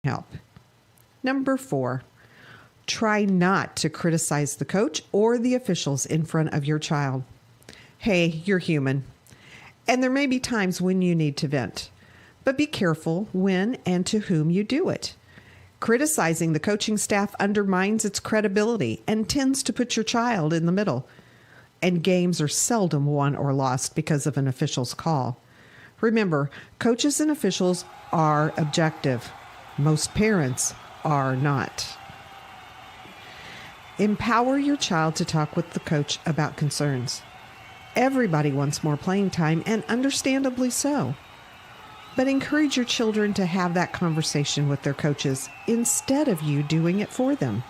help. Number 4, try not to criticize the coach or the officials in front of your child. Hey, you're human, and there may be times when you need to vent, but be careful when and to whom you do it. Criticizing the coaching staff undermines its credibility and tends to put your child in the middle. And games are seldom won or lost because of an official's call. Remember, coaches and officials are objective. Most parents are not. Empower your child to talk with the coach about concerns. Everybody wants more playing time, and understandably so. But encourage your children to have that conversation with their coaches instead of you doing it for them.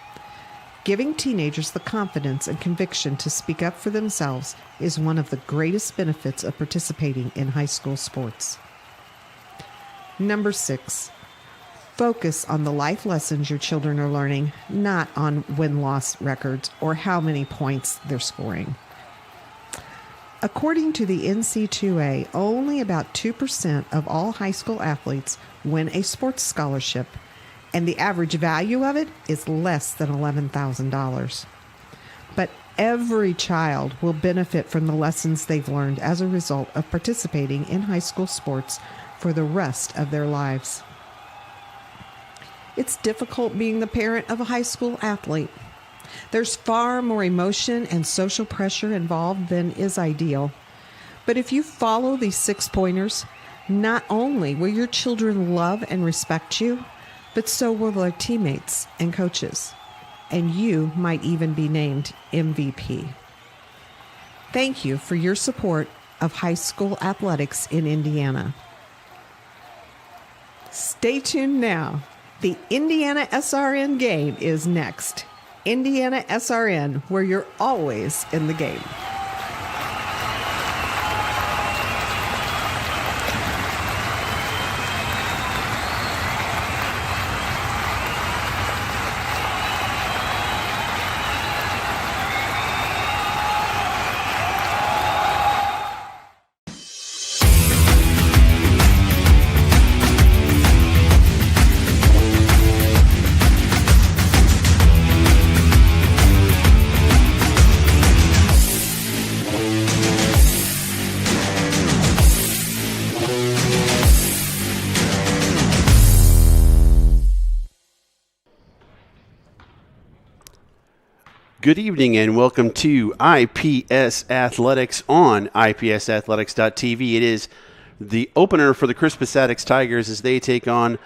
Giving teenagers the confidence and conviction to speak up for themselves is one of the greatest benefits of participating in high school sports. Number 6, focus on the life lessons your children are learning, not on win-loss records or how many points they're scoring. According to the NC2A, only about 2% of all high school athletes win a sports scholarship, and the average value of it is less than $11,000. But every child will benefit from the lessons they've learned as a result of participating in high school sports for the rest of their lives. It's difficult being the parent of a high school athlete. There's far more emotion and social pressure involved than is ideal. But if you follow these 6 pointers, not only will your children love and respect you, but so will their teammates and coaches. And you might even be named MVP. Thank you for your support of high school athletics in Indiana. Stay tuned now. The Indiana SRN game is next. Indiana SRN, where you're always in the game. Good evening and welcome to IPS Athletics on IPSathletics.tv. It is the opener for the Crispus Attucks Tigers as they take on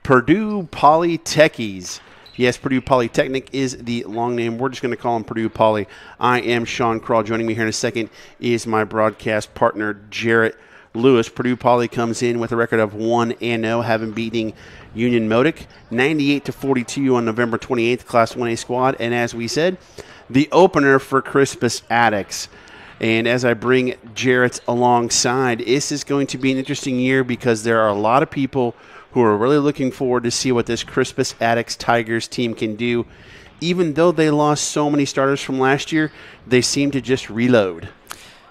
Purdue Polytechnic. Yes, Purdue Polytechnic is the long name. We're just going to call them Purdue Poly. I am Sean Crawl. Joining me here in a second is my broadcast partner, Jarrett Lewis. Purdue Poly comes in with a record of 1-0, having beating Union Modic 98-42 on November 28th, Class 1A squad. And as we said, the opener for Crispus Attucks. And as I bring Jarrett alongside, this is going to be an interesting year because there are a lot of people who are really looking forward to see what this Crispus Attucks Tigers team can do. Even though they lost so many starters from last year, they seem to just reload.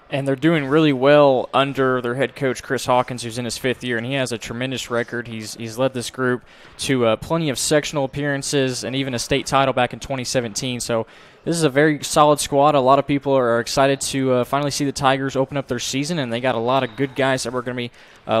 And they're doing really well under their head coach, Chris Hawkins, who's in his 5th year, and he has a tremendous record. He's led this group to plenty of sectional appearances and even a state title back in 2017. So this is a very solid squad. A lot of people are excited to finally see the Tigers open up their season, and they got a lot of good guys that we're going to be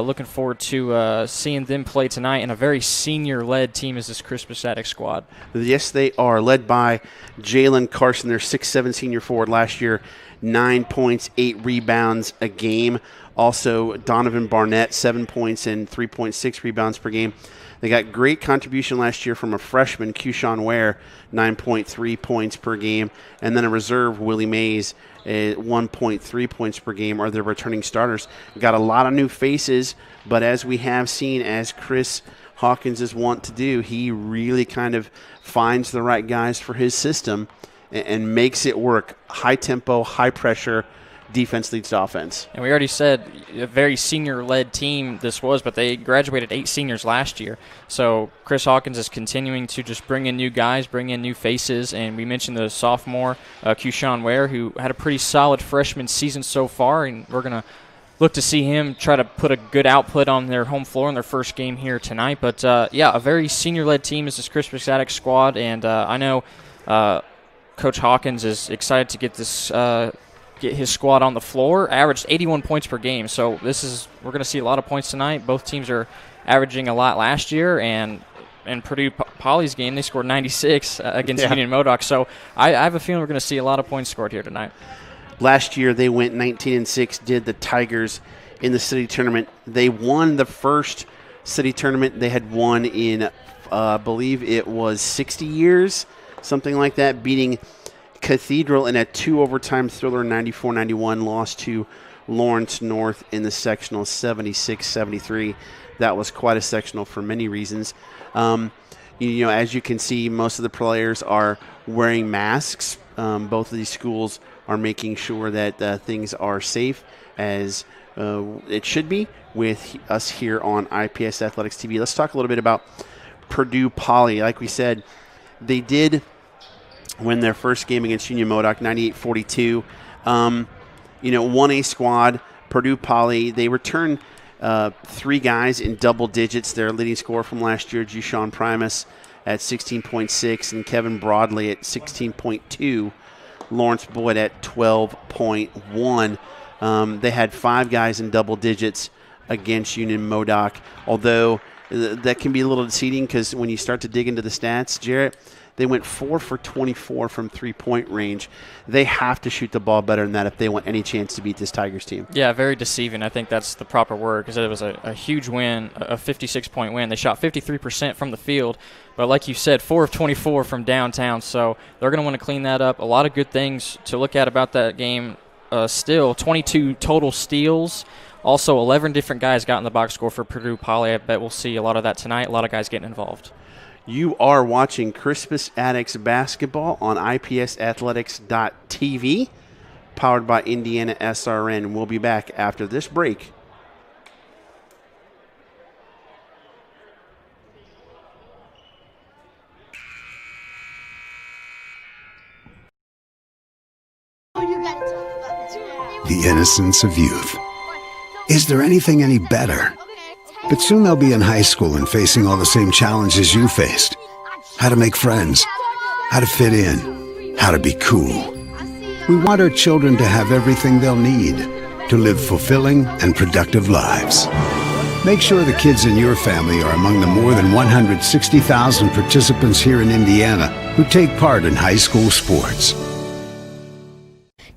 looking forward to seeing them play tonight. And a very senior-led team is this Crispus Attucks squad. Yes, they are, led by Jalen Carson, their 6'7" senior forward last year. 9 points, 8 rebounds a game. Also, Donovan Barnett, 7 points and 3.6 rebounds per game. They got great contribution last year from a freshman, Keyshawn Ware, 9.3 points per game. And then a reserve, Willie Mays, 1.3 points per game are their returning starters. Got a lot of new faces, but as we have seen, as Chris Hawkins is wont to do, he really kind of finds the right guys for his system and makes it work. High tempo, high pressure, defense leads to offense. And we already said a very senior-led team this was, but they graduated 8 seniors last year. So Chris Hawkins is continuing to just bring in new guys, bring in new faces, and we mentioned the sophomore, Keyshawn Ware, who had a pretty solid freshman season so far, and we're going to look to see him try to put a good output on their home floor in their first game here tonight. But, a very senior-led team is this Crispus Attucks squad, and I know Coach Hawkins is excited to get his squad on the floor. Averaged 81 points per game, so we're going to see a lot of points tonight. Both teams are averaging a lot last year, and in Purdue Poly's game, they scored 96 against Union Modoc. So I have a feeling we're going to see a lot of points scored here tonight. Last year, they went 19-6, did the Tigers in the city tournament. They won the first city tournament they had won in, I believe it was 60 years, something like that, beating Cathedral in a 2-overtime thriller, 94-91, lost to Lawrence North in the sectional 76-73. That was quite a sectional for many reasons. As you can see, most of the players are wearing masks. Both of these schools are making sure that things are safe, as it should be with us here on IPS Athletics TV. Let's talk a little bit about Purdue Poly. Like we said, they did win their first game against Union Modoc, 98-42. 1A squad, Purdue Poly, they returned 3 guys in double digits. Their leading scorer from last year, Jushawn Primus, at 16.6, and Kevin Broadley at 16.2. Lawrence Boyd at 12.1. They had 5 guys in double digits against Union Modoc, although that can be a little deceiving because when you start to dig into the stats, Jarrett, they went 4 for 24 from three-point range. They have to shoot the ball better than that if they want any chance to beat this Tigers team. Yeah, very deceiving. I think that's the proper word, because it was a huge win, a 56-point win. They shot 53% from the field, but like you said, 4 of 24 from downtown, so they're going to want to clean that up. A lot of good things to look at about that game still. 22 total steals. Also, 11 different guys got in the box score for Purdue Poly. I bet we'll see a lot of that tonight, a lot of guys getting involved. You are watching Crispus Attucks Basketball on IPSathletics.tv, powered by Indiana SRN. We'll be back after this break. The innocence of youth. Is there anything any better? But soon they'll be in high school and facing all the same challenges you faced. How to make friends, how to fit in, how to be cool. We want our children to have everything they'll need to live fulfilling and productive lives. Make sure the kids in your family are among the more than 160,000 participants here in Indiana who take part in high school sports.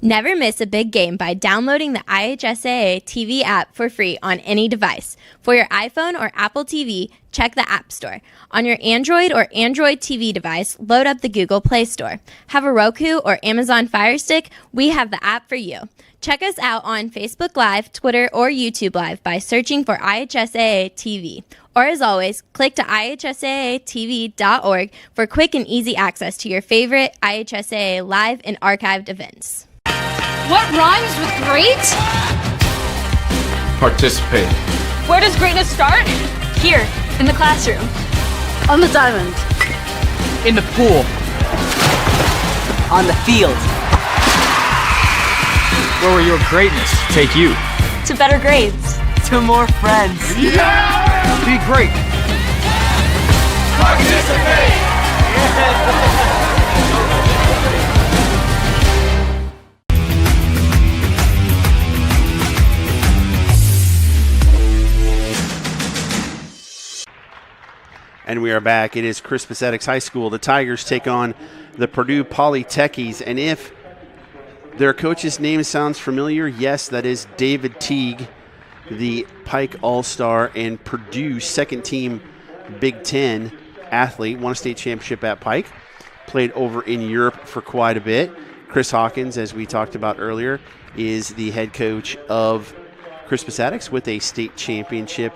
Never miss a big game by downloading the IHSAA TV app for free on any device. For your iPhone or Apple TV, check the App Store. On your Android or Android TV device, load up the Google Play Store. Have a Roku or Amazon Fire Stick? We have the app for you. Check us out on Facebook Live, Twitter, or YouTube Live by searching for IHSAA TV. Or as always, click to IHSAATV.org for quick and easy access to your favorite IHSAA live and archived events. What rhymes with great? Participate. Where does greatness start? Here, in the classroom. On the diamond. In the pool. On the field. Where will your greatness take you? To better grades. To more friends. Yeah! Be great. Participate! And we are back. It is Crispus Attucks High School. The Tigers take on the Purdue Polytechnics. And if their coach's name sounds familiar, yes, that is David Teague, the Pike All-Star and Purdue second-team Big Ten athlete. Won a state championship at Pike. Played over in Europe for quite a bit. Chris Hawkins, as we talked about earlier, is the head coach of Crispus Attucks with a state championship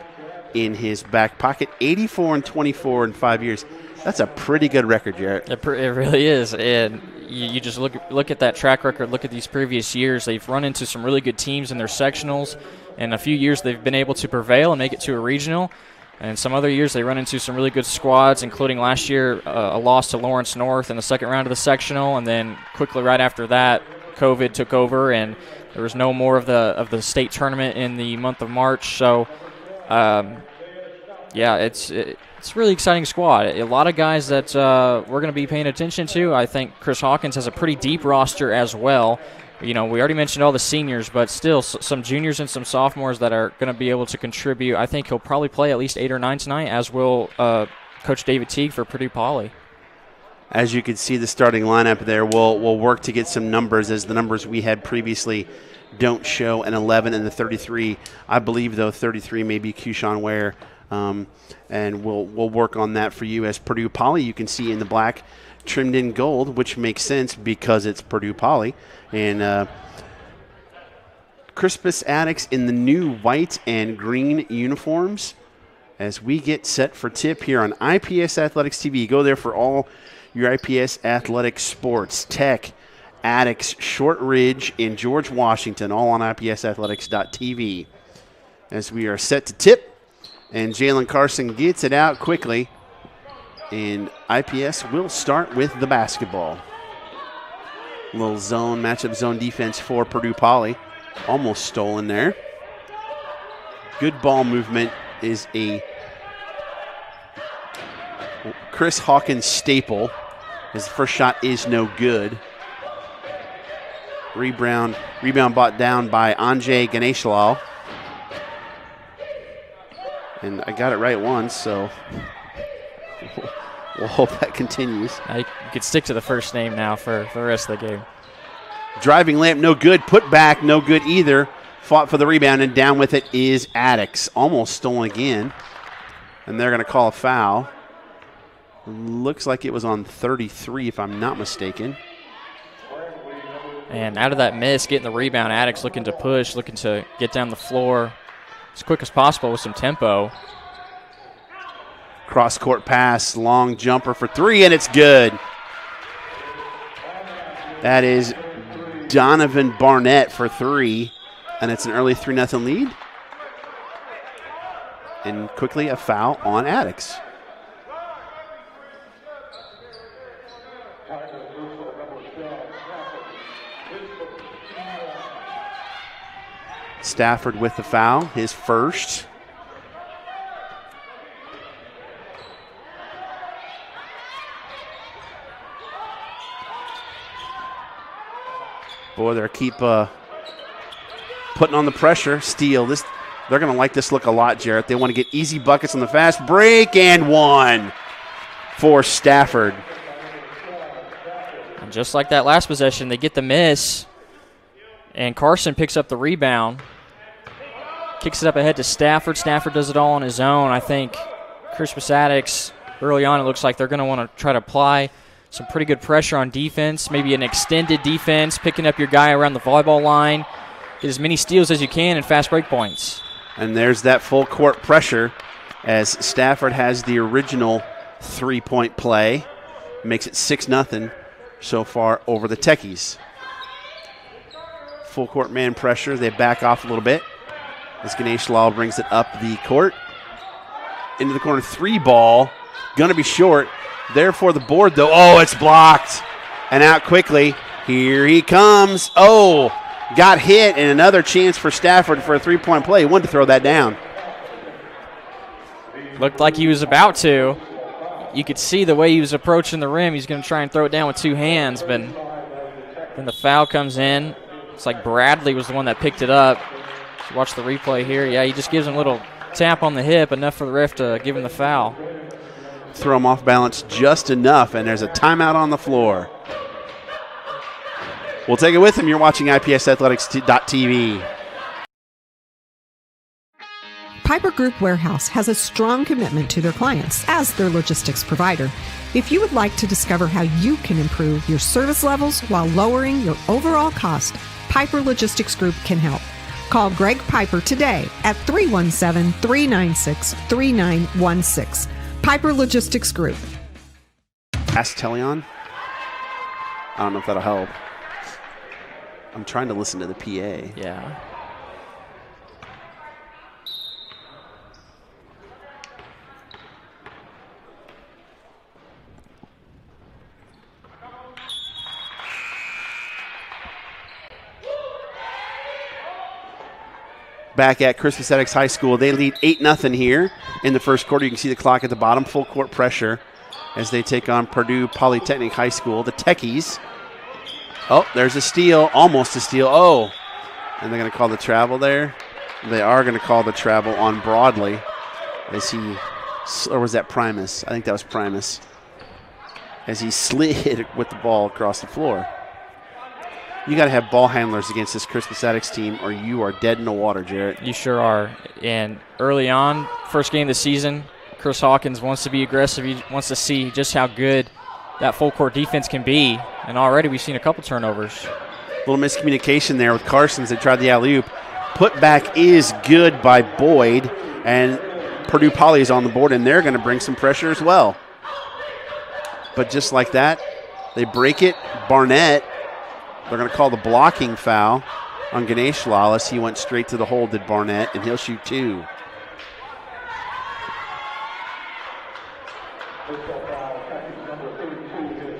in his back pocket. 84-24 in 5 years. That's a pretty good record, Jarrett. It really is. And you just look at that track record, look at these previous years. They've run into some really good teams in their sectionals. In a few years, they've been able to prevail and make it to a regional. And some other years, they run into some really good squads, including last year, a loss to Lawrence North in the second round of the sectional. And then quickly right after that, COVID took over, and There was no more of the state tournament in the month of March. So, yeah, it's a really exciting squad. A lot of guys that we're going to be paying attention to. I think Chris Hawkins has a pretty deep roster as well. We already mentioned all the seniors, but still some juniors and some sophomores that are going to be able to contribute. I think he'll probably play at least 8 or 9 tonight, as will Coach David Teague for Purdue Poly. As you can see, the starting lineup there, we'll work to get some numbers, as the numbers we had previously don't show an 11 and the 33. I believe, though, 33 may be Keyshawn Ware, and we'll work on that for you. As Purdue Poly, you can see in the black trimmed in gold, which makes sense because it's Purdue Poly. And Crispus Attucks in the new white and green uniforms as we get set for tip here on IPS Athletics TV. Go there for all your IPS Athletics sports, Tech, Attucks, Short Ridge, and George Washington, all on IPSathletics.tv. As we are set to tip, and Jalen Carson gets it out quickly, and IPS will start with the basketball. Little zone, matchup zone defense for Purdue Poly. Almost stolen there. Good ball movement is a Chris Hawkins staple. His first shot is no good. Rebound brought down by Anjay Ganeshlalal. And I got it right once, so we'll hope that continues. You could stick to the first name now for the rest of the game. Driving layup, no good. Put back, no good either. Fought for the rebound, and down with it is Attucks. Almost stolen again. And they're going to call a foul. Looks like it was on 33, if I'm not mistaken. And out of that miss, getting the rebound, Attucks looking to push, looking to get down the floor as quick as possible with some tempo. Cross-court pass, long jumper for 3, and it's good. That is Donovan Barnett for 3, and it's an early 3-0 lead. And quickly a foul on Attucks. Stafford with the foul, his first. Boy, they're keep putting on the pressure. Steele, they're going to like this look a lot, Jarrett. They want to get easy buckets on the fast break, and one for Stafford. And just like that last possession, they get the miss, and Carson picks up the rebound, kicks it up ahead to Stafford. Stafford does it all on his own. I think Crispus Attucks, early on, it looks like they're going to want to try to apply some pretty good pressure on defense, maybe an extended defense, picking up your guy around the volleyball line, get as many steals as you can in fast break points. And there's that full court pressure as Stafford has the original 3-point play. Makes it 6-0 so far over the Techies. Full court man pressure. They back off a little bit as Ganesh Lal brings it up the court. Into the corner, 3 ball. Going to be short. There for the board, though. Oh, it's blocked. And out quickly. Here he comes. Oh, got hit, and another chance for Stafford for a 3-point play. He wanted to throw that down. Looked like he was about to. You could see the way he was approaching the rim. He's going to try and throw it down with 2 hands, but then the foul comes in. It's like Bradley was the one that picked it up. So watch the replay here. Yeah, he just gives him a little tap on the hip, enough for the ref to give him the foul. Throw him off balance just enough, and there's a timeout on the floor. We'll take it with him. You're watching IPSathletics.tv. Piper Group Warehouse has a strong commitment to their clients as their logistics provider. If you would like to discover how you can improve your service levels while lowering your overall cost, Piper Logistics Group can help. Call Greg Piper today at 317-396-3916. Piper Logistics Group. Ask Teleon. I don't know if that'll help. I'm trying to listen to the PA. Yeah. back at Crispus Attucks High School. They lead 8-0 here in the first quarter. You can see the clock at the bottom. Full court pressure as they take on Purdue Polytechnic High School. The Techies. Oh, there's a steal. Almost a steal. Oh, and they're going to call the travel there. They are going to call the travel on Broadley as he, or was that Primus? I think that was Primus. As he slid with the ball across the floor. You got to have ball handlers against this Crispus Attucks team or you are dead in the water, Jarrett. You sure are. And early on, first game of the season, Chris Hawkins wants to be aggressive. He wants to see just how good that full court defense can be. And already we've seen a couple turnovers. A little miscommunication there with Carsons. They tried the alley-oop. Put back is good by Boyd. And Purdue Poly is on the board, and they're going to bring some pressure as well. But just like that, they break it. Barnett, they're going to call the blocking foul on Ganesh Lawless. He went straight to the hole, did Barnett, and he'll shoot 2.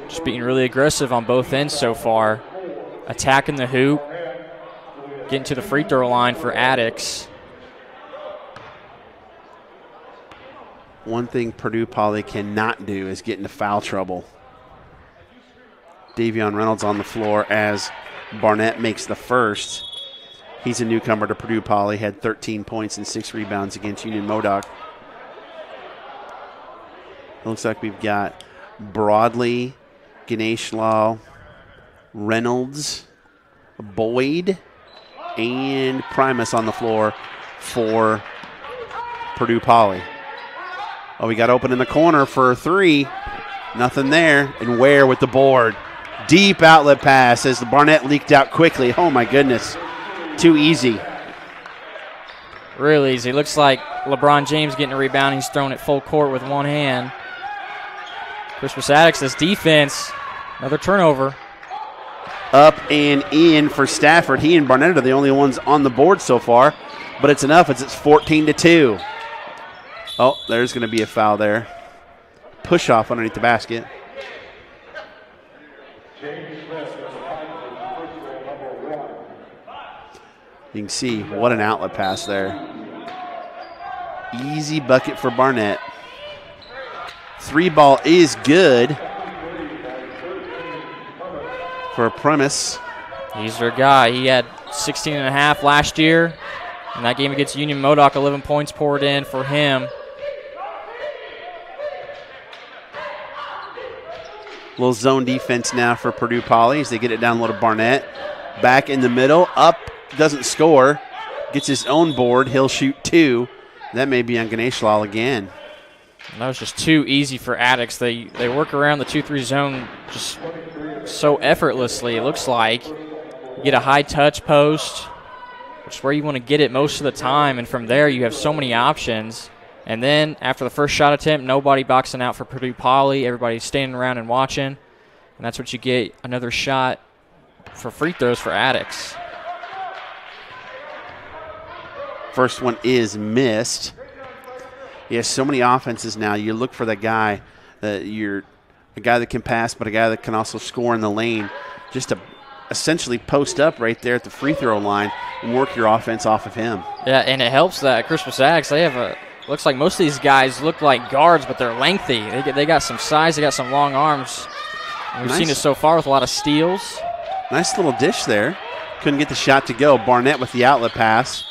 Just being really aggressive on both ends so far. Attacking the hoop. Getting to the free throw line for Attucks. One thing Purdue Poly cannot do is get into foul trouble. Davion Reynolds on the floor as Barnett makes the first. He's a newcomer to Purdue Poly, had 13 points and 6 rebounds against Union Modoc. It looks like we've got Broadley, Ganesh Law, Reynolds, Boyd, and Primus on the floor for Purdue Poly. Oh, we got open in the corner for 3. Nothing there. And Ware with the board. Deep outlet pass as the Barnett leaked out quickly. Oh, my goodness. Too easy. Real easy. Looks like LeBron James getting a rebound. He's throwing it full court with one hand. Crispus Attucks, this defense. Another turnover. Up and in for Stafford. He and Barnett are the only ones on the board so far. But it's enough. It's 14-2. Oh, there's going to be a foul there. Push off underneath the basket. You can see what an outlet pass there. Easy bucket for Barnett. 3 ball is good for a Primus. He's their guy. He had 16.5 last year. In that game against Union Modoc, 11 points poured in for him. Little zone defense now for Purdue Poly as they get it down low to Barnett. Back in the middle, up, doesn't score. Gets his own board, he'll shoot 2. That may be on Ganesh Lal again. And that was just too easy for Attucks. They work around the 2-3 zone just so effortlessly, it looks like. You get a high touch post, which is where you want to get it most of the time, and from there you have so many options. And then after the first shot attempt, nobody boxing out for Purdue Poly. Everybody's standing around and watching. And that's what you get, another shot for free throws for Attucks. First one is missed. He has so many offenses now. You look for that guy, a guy that can pass, but a guy that can also score in the lane. Just to essentially post up right there at the free throw line and work your offense off of him. Yeah, and it helps that Crispus Attucks, they have looks like most of these guys look like guards, but they're lengthy. They got some size. They got some long arms. And we've seen it so far with a lot of steals. Nice little dish there. Couldn't get the shot to go. Barnett with the outlet pass.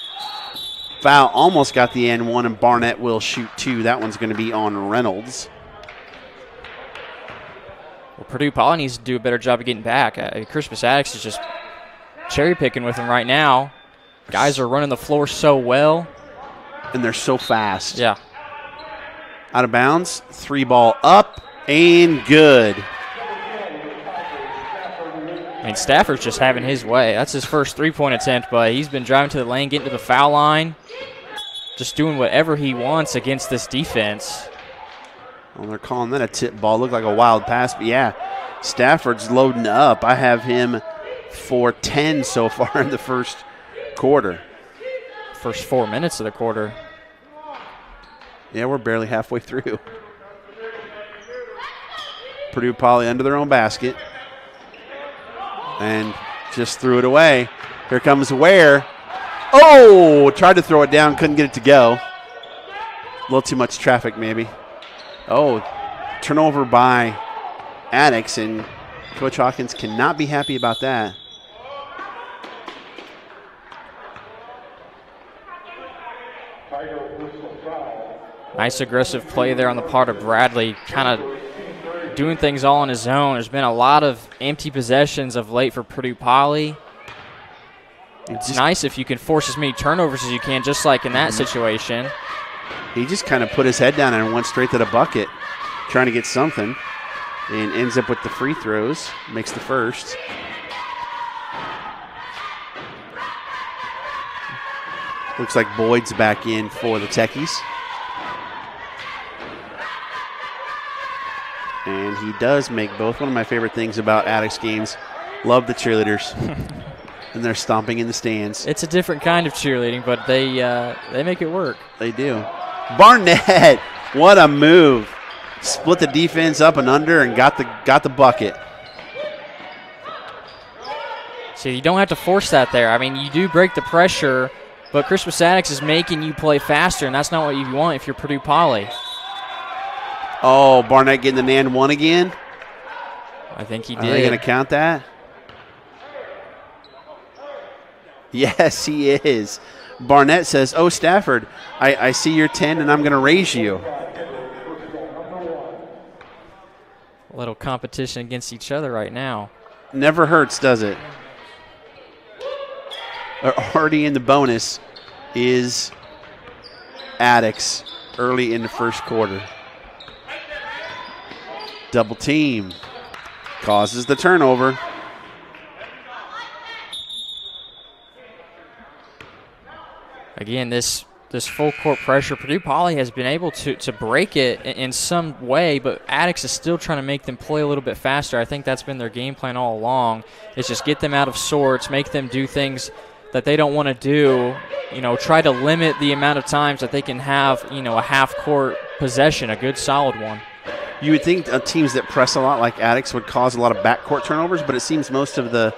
Foul almost got the and 1, and Barnett will shoot 2. That one's going to be on Reynolds. Well, Purdue Poly needs to do a better job of getting back. Crispus Attucks is just cherry picking with him right now. Guys are running the floor so well. And they're so fast. Yeah. Out of bounds. 3 ball up and good. I mean, Stafford's just having his way. That's his first 3-point attempt, but he's been driving to the lane, getting to the foul line, just doing whatever he wants against this defense. Well, they're calling that a tip ball. Looked like a wild pass, but yeah, Stafford's loading up. I have him for 10 so far in the first quarter. First 4 minutes of the quarter. Yeah, we're barely halfway through. Purdue Poly under their own basket. And just threw it away. Here comes Ware. Oh, tried to throw it down, couldn't get it to go. A little too much traffic, maybe. Oh, turnover by Attucks, and Coach Hawkins cannot be happy about that. Nice aggressive play there on the part of Bradley, kind of doing things all on his own. There's been a lot of empty possessions of late for Purdue Poly. It's nice if you can force as many turnovers as you can, just like in that situation. He just kind of put his head down and went straight to the bucket, trying to get something, and ends up with the free throws, makes the first. Looks like Boyd's back in for the Techies. And he does make both. One of my favorite things about Attucks games, love the cheerleaders. And they're stomping in the stands. It's a different kind of cheerleading, but they make it work. They do. Barnett, what a move. Split the defense up and under and got the bucket. See, you don't have to force that there. I mean, you do break the pressure, but Crispus Attucks is making you play faster, and that's not what you want if you're Purdue Poly. Oh, Barnett getting the and one again? I think he did. Are they going to count that? Yes, he is. Barnett says, oh, Stafford, I see your 10 and I'm going to raise you. A little competition against each other right now. Never hurts, does it? Already in the bonus is Attucks early in the first quarter. Double team causes the turnover. Again, this full court pressure, Purdue Poly has been able to break it in some way, but Attucks is still trying to make them play a little bit faster. I think that's been their game plan all along, is just get them out of sorts, make them do things that they don't want to do, try to limit the amount of times that they can have, a half-court possession, a good solid one. You would think teams that press a lot like Attucks would cause a lot of backcourt turnovers, but it seems most of the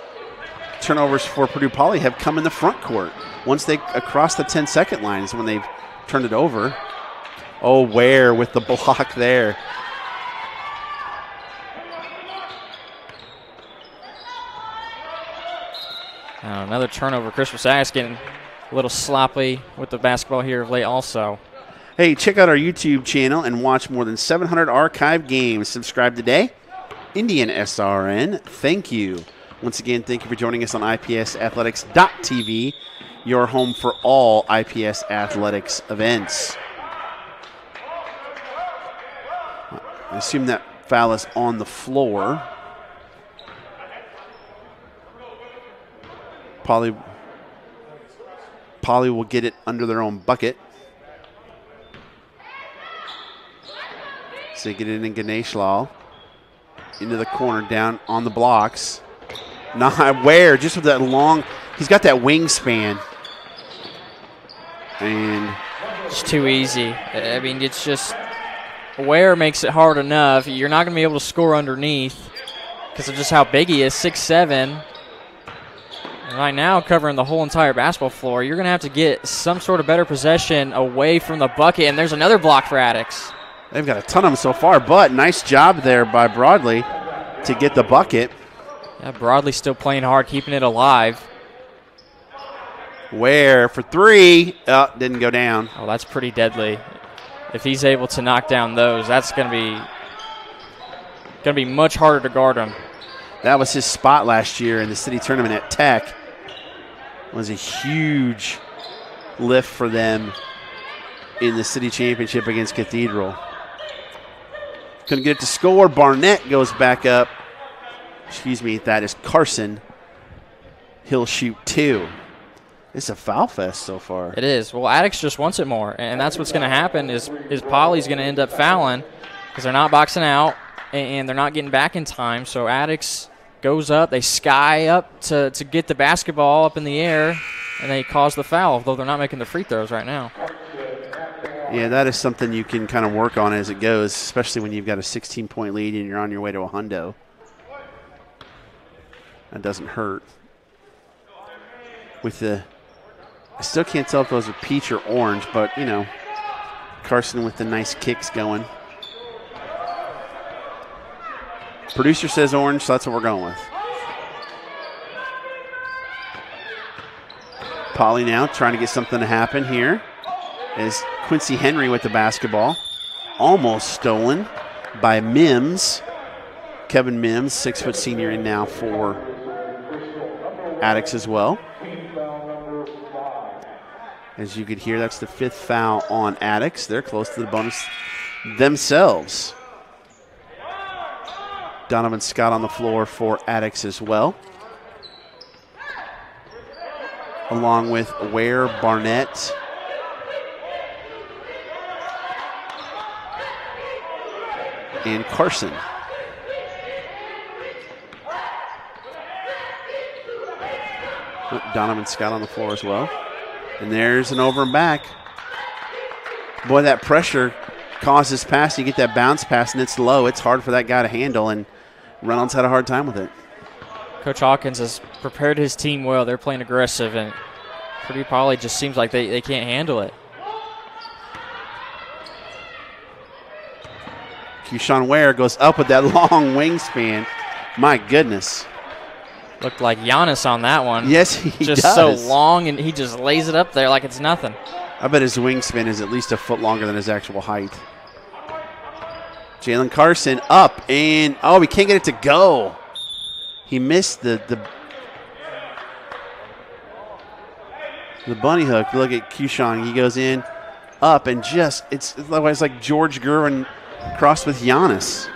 turnovers for Purdue Poly have come in the front court. Once they across the 10-second line is when they've turned it over. Oh, Ware with the block there. Another turnover. Crispus Attucks getting a little sloppy with the basketball here of late also. Hey, check out our YouTube channel and watch more than 700 archive games. Subscribe today. Indian SRN, thank you. Once again, thank you for joining us on IPSathletics.tv, your home for all IPS athletics events. I assume that foul is on the floor. Poly will get it under their own bucket. So they get it in Ganesh Lal. Into the corner, down on the blocks. Not Ware, just with that long, he's got that wingspan. And it's too easy. I mean, it's just, Ware makes it hard enough. You're not going to be able to score underneath because of just how big he is, 6'7". And right now, covering the whole entire basketball floor, you're going to have to get some sort of better possession away from the bucket. And there's another block for Attucks. They've got a ton of them so far, but nice job there by Broadley to get the bucket. Yeah, Broadley still playing hard, keeping it alive. Ware for three. Oh, didn't go down. Oh, that's pretty deadly. If he's able to knock down those, that's going to be much harder to guard him. That was his spot last year in the city tournament at Tech. It was a huge lift for them in the city championship against Cathedral. Couldn't get it to score. Barnett goes back up. Excuse me, that is Carson. He'll shoot two. It's a foul fest so far. It is. Well, Attucks just wants it more, and that's what's going to happen is Poly's going to end up fouling because they're not boxing out and they're not getting back in time. So Attucks goes up. They sky up to get the basketball up in the air, and they cause the foul, although they're not making the free throws right now. Yeah, that is something you can kind of work on as it goes, especially when you've got a 16-point lead and you're on your way to a hundo. That doesn't hurt. With the I still can't tell if those are peach or orange, but, you know, Carson with the nice kicks going. Producer says orange, so that's what we're going with. Poly now trying to get something to happen here as Quincy Henry with the basketball. Almost stolen by Mims. Kevin Mims, 6-foot senior in now for Attucks as well. As you could hear, that's the 5th foul on Attucks. They're close to the bonus themselves. Donovan Scott on the floor for Attucks as well. Along with Ware, Barnett, and Carson. Donovan Scott on the floor as well. And there's an over and back. Boy, that pressure causes pass. You get that bounce pass, and it's low. It's hard for that guy to handle, and Reynolds had a hard time with it. Coach Hawkins has prepared his team well. They're playing aggressive, and Purdue Poly just seems like they can't handle it. Keyshawn Ware goes up with that long wingspan. My goodness. Looked like Giannis on that one. Yes, he just does. so long, and he just lays it up there like it's nothing. I bet his wingspan is at least a foot longer than his actual height. Jalen Carson up, and he can't get it to go. He missed the bunny hook. Look at Keyshawn. He goes in, up, and just it's like George Gervin crossed with Giannis.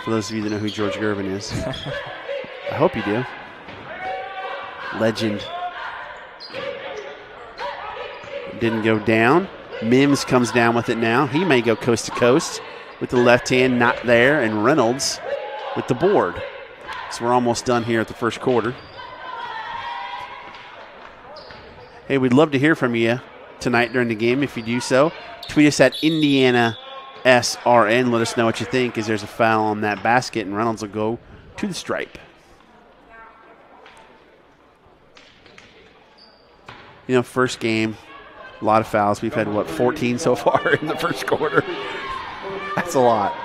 For those of you that know who George Gervin is. I hope you do. Legend. Didn't go down. Mims comes down with it now. He may go coast to coast with the left hand, not there, and Reynolds with the board. So we're almost done here at the first quarter. Hey, we'd love to hear from you tonight during the game. If you do so, tweet us at IndianaSRN. Let us know what you think, as there's a foul on that basket, and Reynolds will go to the stripe. You know, first game, a lot of fouls. We've had, 14 so far in the first quarter? That's a lot.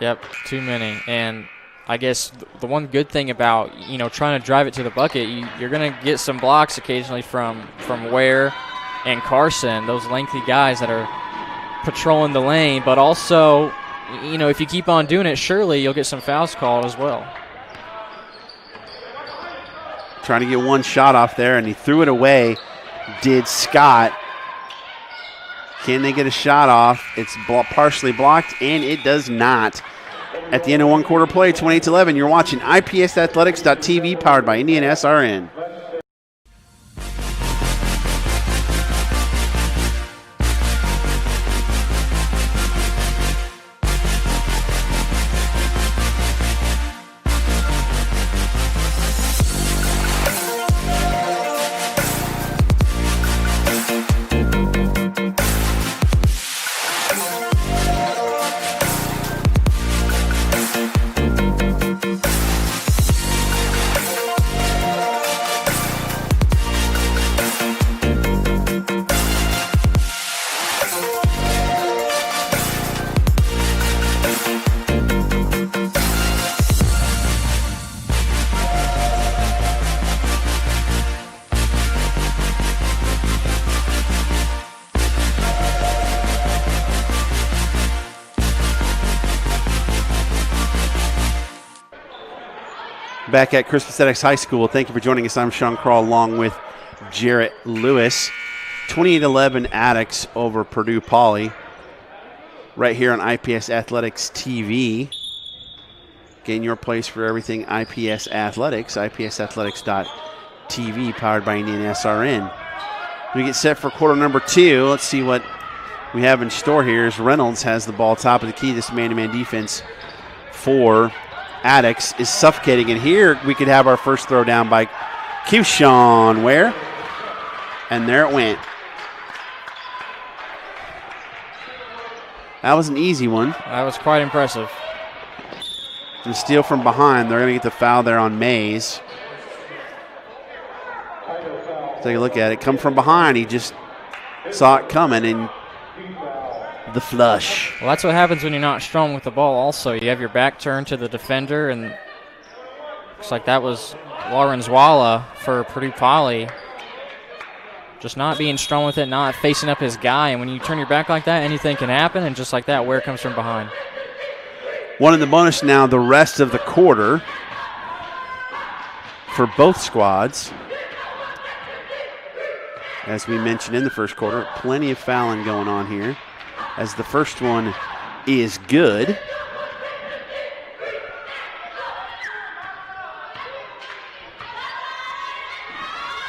Yep, too many. And I guess the one good thing about, trying to drive it to the bucket, you're going to get some blocks occasionally from Ware and Carson, those lengthy guys that are patrolling the lane. But also, if you keep on doing it, surely you'll get some fouls called as well. Trying to get one shot off there, and he threw it away. Did Scott. Can they get a shot off? It's partially blocked, and it does not. At the end of one quarter play, 28-11, you're watching IPSathletics.tv, powered by Indiana SRN. Back at Crispus Attucks High School. Thank you for joining us. I'm Sean Crawl along with Jarrett Lewis. 28-11 Attucks over Purdue Poly. Right here on IPS Athletics TV. Gain your place for everything IPS Athletics. IPSathletics.tv, powered by Indiana SRN. We get set for quarter number 2. Let's see what we have in store here. As Reynolds has the ball top of the key. This man-to-man defense for Attucks is suffocating, and here we could have our first throw down by Keyshawn Ware, and there it went. That was an easy one. That was quite impressive. And steal from behind. They're going to get the foul there on Mays. Take a look at it. Come from behind. He just saw it coming and the flush. Well, that's what happens when you're not strong with the ball also. You have your back turned to the defender, and looks like that was Lawrence-Walla for Purdue Poly. Just not being strong with it, not facing up his guy. And when you turn your back like that, anything can happen. And just like that, Ware comes from behind. One in the bonus now, the rest of the quarter for both squads. As we mentioned in the first quarter, plenty of fouling going on here, as the first one is good.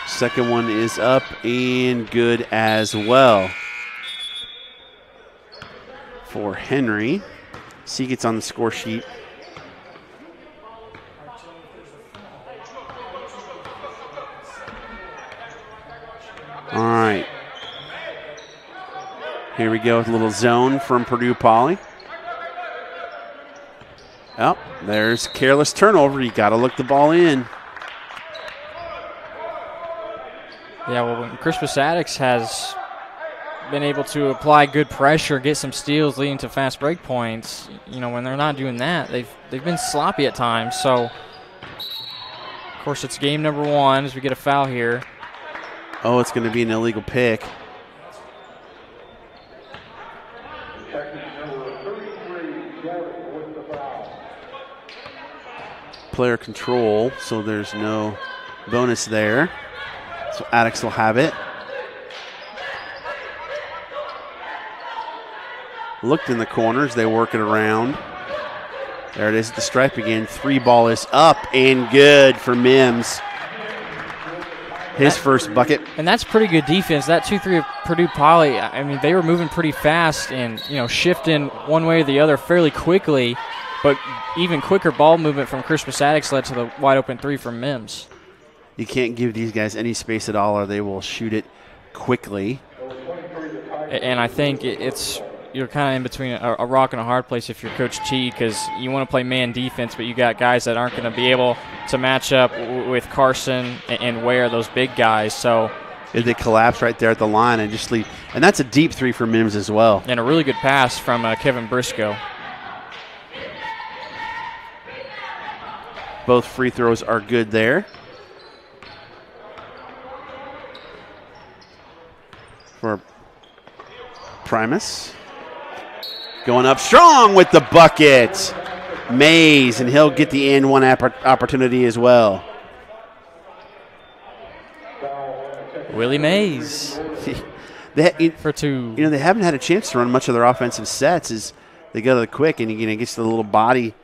Second one is up and good as well for Henry. See, gets on the score sheet. All right. Here we go with a little zone from Purdue Poly. Oh, there's careless turnover. You got to look the ball in. Yeah, well, when Crispus Attucks has been able to apply good pressure, get some steals leading to fast break points, when they're not doing that, they've been sloppy at times. So, of course, it's game number 1 as we get a foul here. Oh, it's going to be an illegal pick. Player control, so there's no bonus there. So Attucks will have it. Looked in the corners, they work it around. There it is at the stripe again. 3 ball is up and good for Mims. His first bucket. And that's pretty good defense. That 2-3 of Purdue Poly, I mean, they were moving pretty fast and, shifting one way or the other fairly quickly, but even quicker ball movement from Crispus Attucks led to the wide open 3 from Mims. You can't give these guys any space at all or they will shoot it quickly. And I think you're kind of in between a rock and a hard place if you're Coach T, because you want to play man defense, but you got guys that aren't going to be able to match up with Carson and Ware, those big guys. So they collapse right there at the line and just leave. And that's a deep 3 for Mims as well. And a really good pass from Kevin Briscoe. Both free throws are good there. For Primus. Going up strong with the bucket. Mays, and he'll get the and one opportunity as well. Willie Mays for 2. They haven't had a chance to run much of their offensive sets as they go to the quick, and he gets the little body.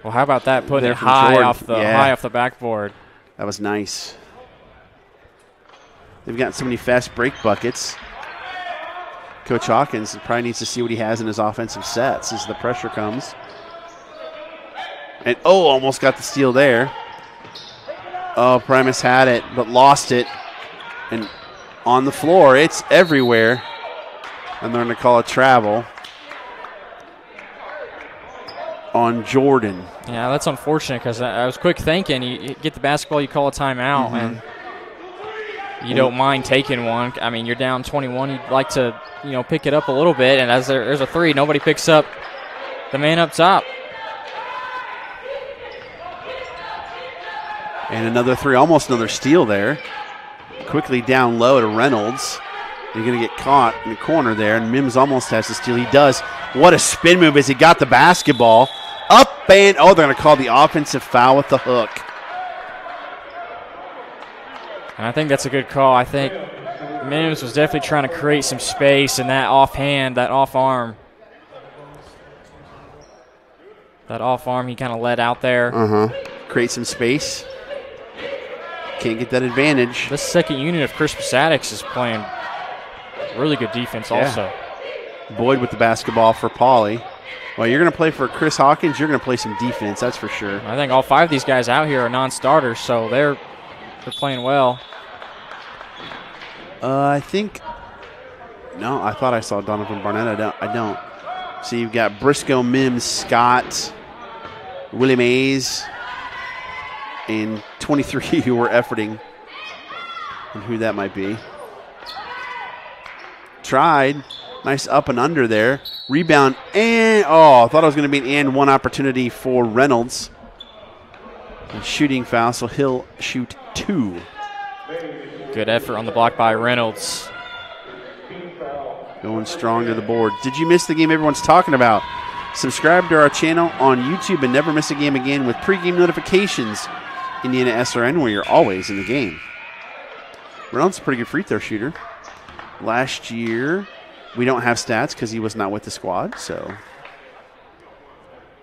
Well, how about that? Putting it high off the backboard. That was nice. They've got so many fast break buckets. Coach Hawkins probably needs to see what he has in his offensive sets as the pressure comes. And, almost got the steal there. Oh, Primus had it, but lost it. And on the floor, it's everywhere. And they're going to call a travel on Jordan. Yeah, that's unfortunate because I was quick thinking. You get the basketball, you call a timeout, and you don't mind taking one. I mean, you're down 21. You'd like to, pick it up a little bit. And as there's a 3, nobody picks up the man up top. And another 3, almost another steal there. Quickly down low to Reynolds. You're going to get caught in the corner there, and Mims almost has to steal. He does. What a spin move as he got the basketball. Up and, they're going to call the offensive foul with the hook. And I think that's a good call. I think Mims was definitely trying to create some space in that offhand, that off arm. That off arm he kind of let out there. Create some space. Can't get that advantage. This second unit of Crispus Attucks is playing really good defense also. Boyd with the basketball for Poly. Well, you're going to play for Chris Hawkins. You're going to play some defense, that's for sure. I think all 5 of these guys out here are non-starters, so they're playing well. I think – no, I thought I saw Donovan Barnett. I don't. So you've got Briscoe, Mims, Scott, Willie Mays, and 23 who were efforting. and who that might be. Tried. Nice up and under there. Rebound, and I thought it was going to be an and one opportunity for Reynolds. A shooting foul, so he'll shoot 2. Good effort on the block by Reynolds. Going strong to the board. Did you miss the game everyone's talking about? Subscribe to our channel on YouTube and never miss a game again with pregame notifications. Indiana SRN, where you're always in the game. Reynolds is a pretty good free throw shooter. Last year, we don't have stats because he was not with the squad, so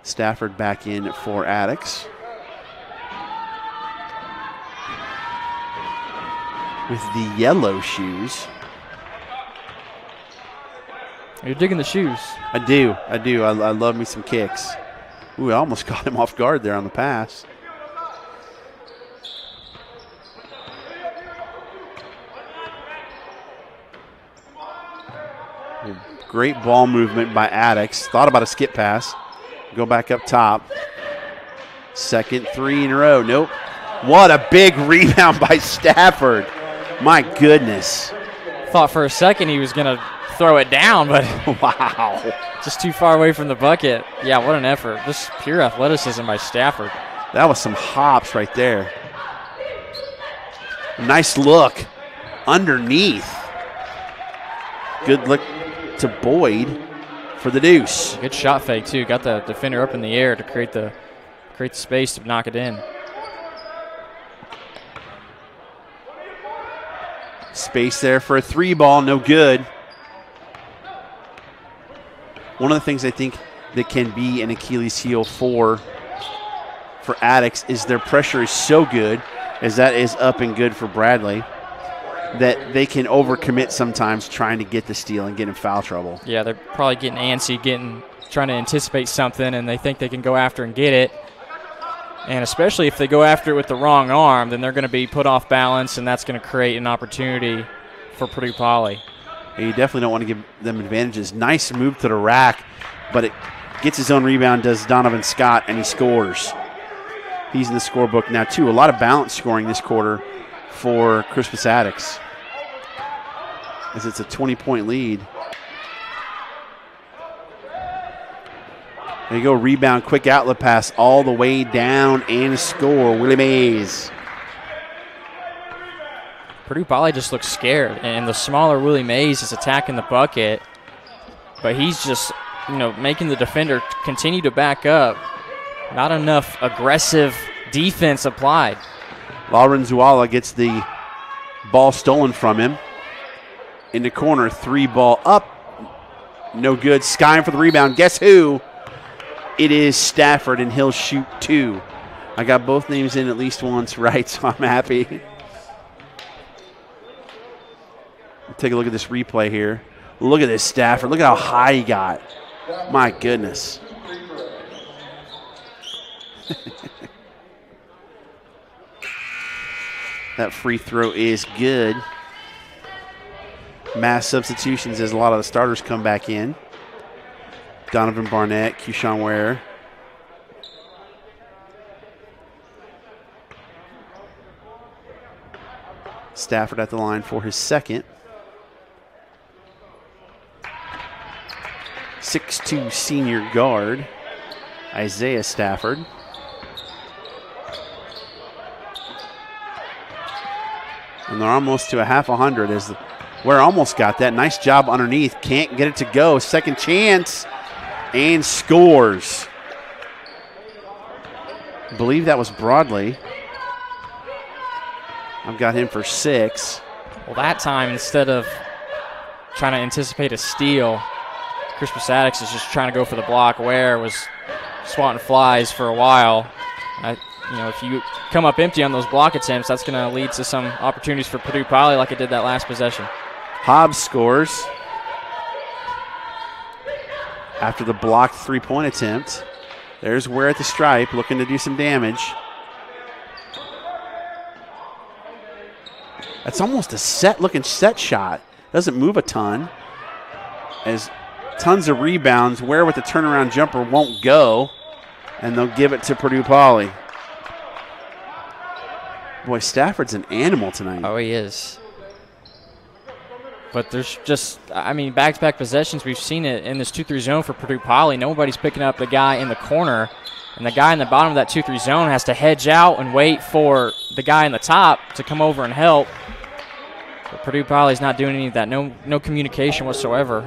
Stafford back in for Attucks. With the yellow shoes. You're digging the shoes. I do. I love me some kicks. Ooh, I almost caught him off guard there on the pass. Great ball movement by Attucks. Thought about a skip pass. Go back up top. Second 3 in a row. Nope. What a big rebound by Stafford. My goodness. Thought for a second he was going to throw it down, but wow. Just too far away from the bucket. Yeah, what an effort. Just pure athleticism by Stafford. That was some hops right there. Nice look underneath. Good look to Boyd for the deuce. Good shot fake, too. Got the defender up in the air to create the space to knock it in. Space there for a 3 ball, no good. One of the things I think that can be an Achilles heel for Attucks is their pressure is so good, as that is up and good for Bradley, that they can overcommit sometimes trying to get the steal and get in foul trouble. Yeah, they're probably getting antsy, trying to anticipate something, and they think they can go after and get it. And especially if they go after it with the wrong arm, then they're going to be put off balance, and that's going to create an opportunity for Purdue Poly. You definitely don't want to give them advantages. Nice move to the rack, but it gets his own rebound, does Donovan Scott, and he scores. He's in the scorebook now, too. A lot of balance scoring this quarter for Crispus Attucks, as it's a 20-point lead. There you go, rebound, quick outlet pass all the way down and score. Willie Mays. Purdue Poly just looks scared, and the smaller Willie Mays is attacking the bucket, but he's just, making the defender continue to back up. Not enough aggressive defense applied. Laurenzuala gets the ball stolen from him. In the corner, 3 ball up. No good. Skying for the rebound. Guess who? It is Stafford, and he'll shoot 2. I got both names in at least once right, so I'm happy. Take a look at this replay here. Look at this Stafford. Look at how high he got. My goodness. That free throw is good. Mass substitutions as a lot of the starters come back in. Donovan Barnett, Keyshawn Ware. Stafford at the line for his second. 6'2" senior guard, Isaiah Stafford. And they're almost to a half 100 as Ware almost got that. Nice job underneath. Can't get it to go. Second chance and scores. I believe that was Broadley. I've got him for 6. Well, that time, instead of trying to anticipate a steal, Crispus Attucks is just trying to go for the block. Ware was swatting flies for a while. If you come up empty on those block attempts, that's going to lead to some opportunities for Purdue Poly like it did that last possession. Hobbs scores after the blocked 3-point attempt. There's Ware at the stripe looking to do some damage. That's almost a looking set shot. Doesn't move a ton. As tons of rebounds. Ware with the turnaround jumper won't go, and they'll give it to Purdue Poly. Boy, Stafford's an animal tonight. Oh, he is. But there's just, back-to-back possessions. We've seen it in this 2-3 zone for Purdue Poly. Nobody's picking up the guy in the corner. And the guy in the bottom of that 2-3 zone has to hedge out and wait for the guy in the top to come over and help. But Purdue Poly's not doing any of that. No communication whatsoever.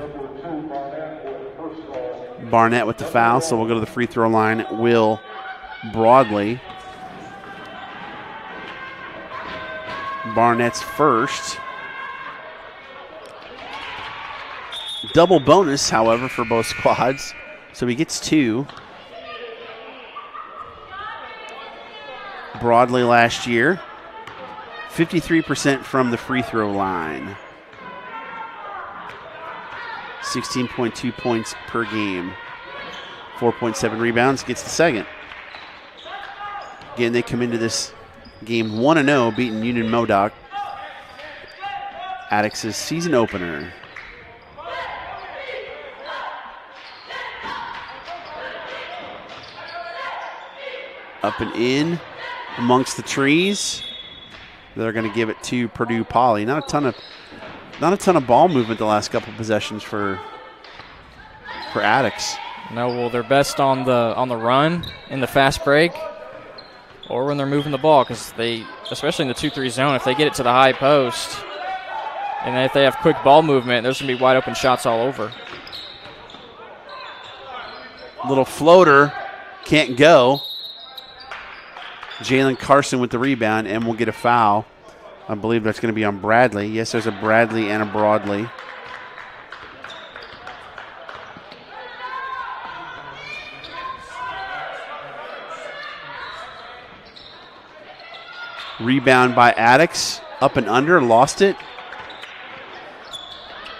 Barnett with the foul, so we'll go to the free throw line. Will Broadley. Barnett's first. Double bonus, however, for both squads. So he gets 2. Broadley last year, 53% from the free throw line. 16.2 points per game. 4.7 rebounds, gets the second. Again, they come into this game 1-0, beating Union Modoc. Attucks' season opener. Up and in amongst the trees. They're going to give it to Purdue Poly. Not a ton of ball movement the last couple possessions for Attucks. No, well, they're best on the run in the fast break, or when they're moving the ball, because they, especially in the 2-3 zone, if they get it to the high post, and if they have quick ball movement, there's going to be wide open shots all over. Little floater, can't go. Jalen Carson with the rebound, and we'll get a foul. I believe that's going to be on Bradley. Yes, there's a Bradley and a Broadley. Rebound by Attucks, up and under, lost it.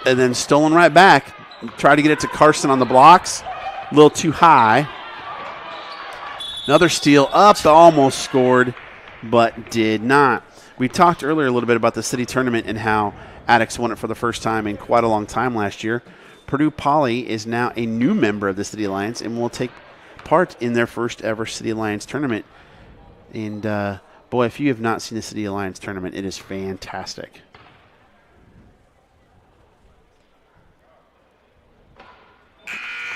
And then stolen right back. Try to get it to Carson on the blocks. A little too high. Another steal up, almost scored, but did not. We talked earlier a little bit about the city tournament and how Attucks won it for the first time in quite a long time last year. Purdue Poly is now a new member of the City Alliance and will take part in their first ever City Alliance tournament. And boy, if you have not seen the City Alliance tournament, it is fantastic.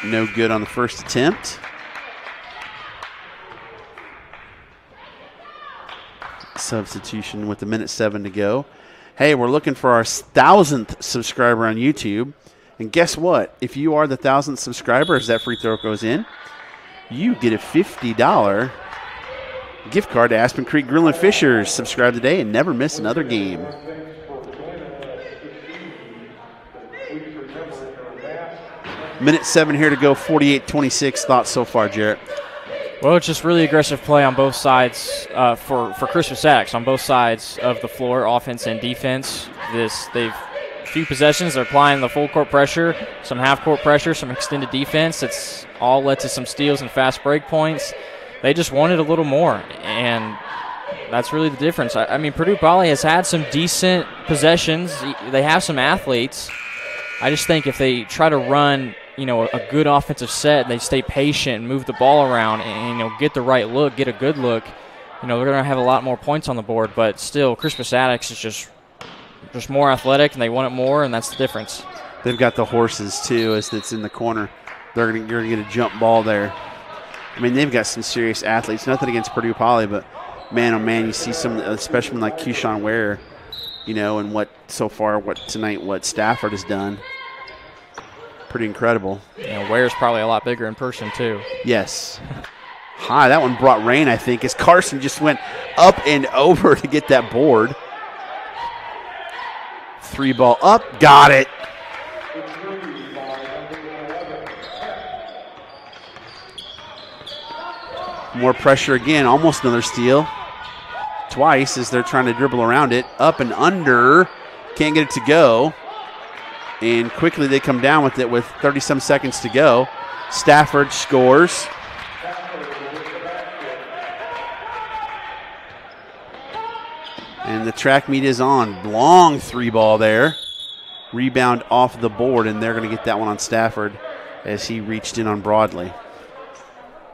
No good on the first attempt. Substitution with 1:07 to go. Hey, we're looking for our 1,000th subscriber on YouTube. And guess what? If you are the 1,000th subscriber, as that free throw goes in, you get a $50 gift card to Aspen Creek Grill and Fishers. Subscribe today and never miss another game. Minute 7 here to go, 48-26. Thoughts so far, Jarrett? Well, it's just really aggressive play on both sides for Crispus Attucks, on both sides of the floor, offense and defense. They've few possessions, they're applying the full court pressure, some half court pressure, some extended defense. It's all led to some steals and fast break points. They just wanted a little more, and that's really the difference. I mean, Purdue Poly has had some decent possessions. They have some athletes. I just think if they try to run, a good offensive set, they stay patient and move the ball around and, get the right look, get a good look, they're going to have a lot more points on the board. But still, Crispus Attucks is just more athletic, and they want it more, and that's the difference. They've got the horses, too, as it's in the corner. You're going to get a jump ball there. I mean, they've got some serious athletes. Nothing against Purdue Poly, but man, oh, man, you see some, especially like Keyshawn Ware, and what Stafford has done. Pretty incredible. Ware's probably a lot bigger in person, too. Yes. High. That one brought rain, I think, as Carson just went up and over to get that board. 3 ball up. Got it. More pressure again. Almost another steal. Twice as they're trying to dribble around it. Up and under. Can't get it to go. And quickly they come down with it with 30-some seconds to go. Stafford scores. And the track meet is on. Long 3 ball there. Rebound off the board, and they're going to get that one on Stafford as he reached in on Broadley.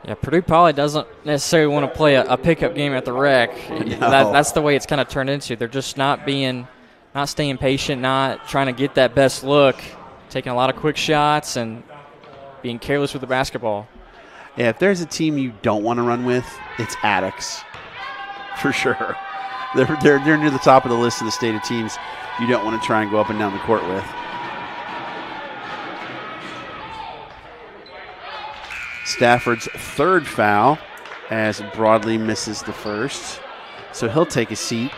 Yeah, Purdue Poly doesn't necessarily want to play a pickup game at the rec. No. That's the way it's kind of turned into. They're just not being not staying patient, not trying to get that best look, taking a lot of quick shots and being careless with the basketball. Yeah, if there's a team you don't want to run with, it's Attucks, for sure. They're near the top of the list of the state of teams you don't want to try and go up and down the court with. Stafford's third foul as Broadley misses the first. So he'll take a seat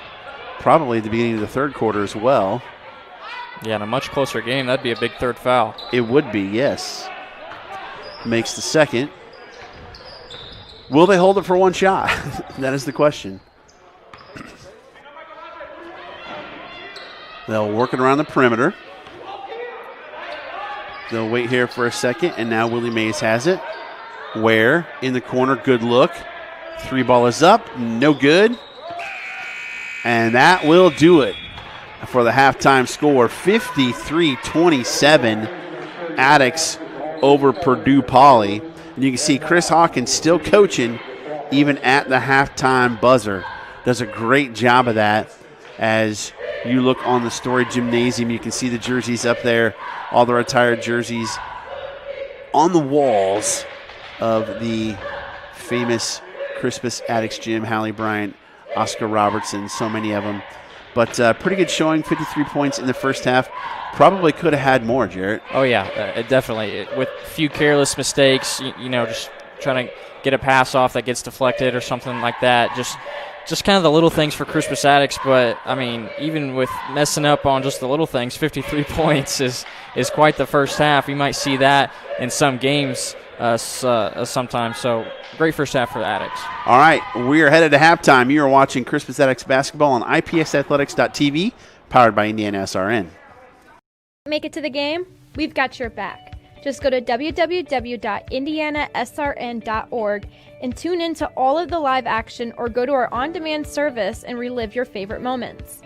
probably at the beginning of the third quarter as well. Yeah, in a much closer game, that'd be a big third foul. It would be, yes. Makes the second. Will they hold it for one shot? That is the question. They'll work it around the perimeter. They'll wait here for a second, and now Willie Mays has it. Ware in the corner, good look. Three ball is up, no good. And that will do it for the halftime score, 53-27, Attucks over Purdue Poly. And you can see Chris Hawkins still coaching even at the halftime buzzer. Does a great job of that. As you look on the Story Gymnasium, you can see the jerseys up there, all the retired jerseys on the walls of the famous Crispus Attucks gym. Hallie Bryant, Oscar Robertson, so many of them. But pretty good showing, 53 points in the first half. Probably could have had more, Jarrett. Oh, yeah, definitely. With a few careless mistakes, you know, just trying to get a pass off that gets deflected or something like that. Just kind of the little things for Crispus Attucks. But, I mean, even with messing up on just the little things, 53 points is quite the first half. You might see that in some games sometimes. So, great first half for the Attucks. All right, we are headed to halftime. You are watching Crispus Attucks basketball on IPSathletics.tv, powered by Indiana SRN. Make it to the game? We've got your back. Just go to www.indianasrn.org and tune in to all of the live action, or go to our on-demand service and relive your favorite moments.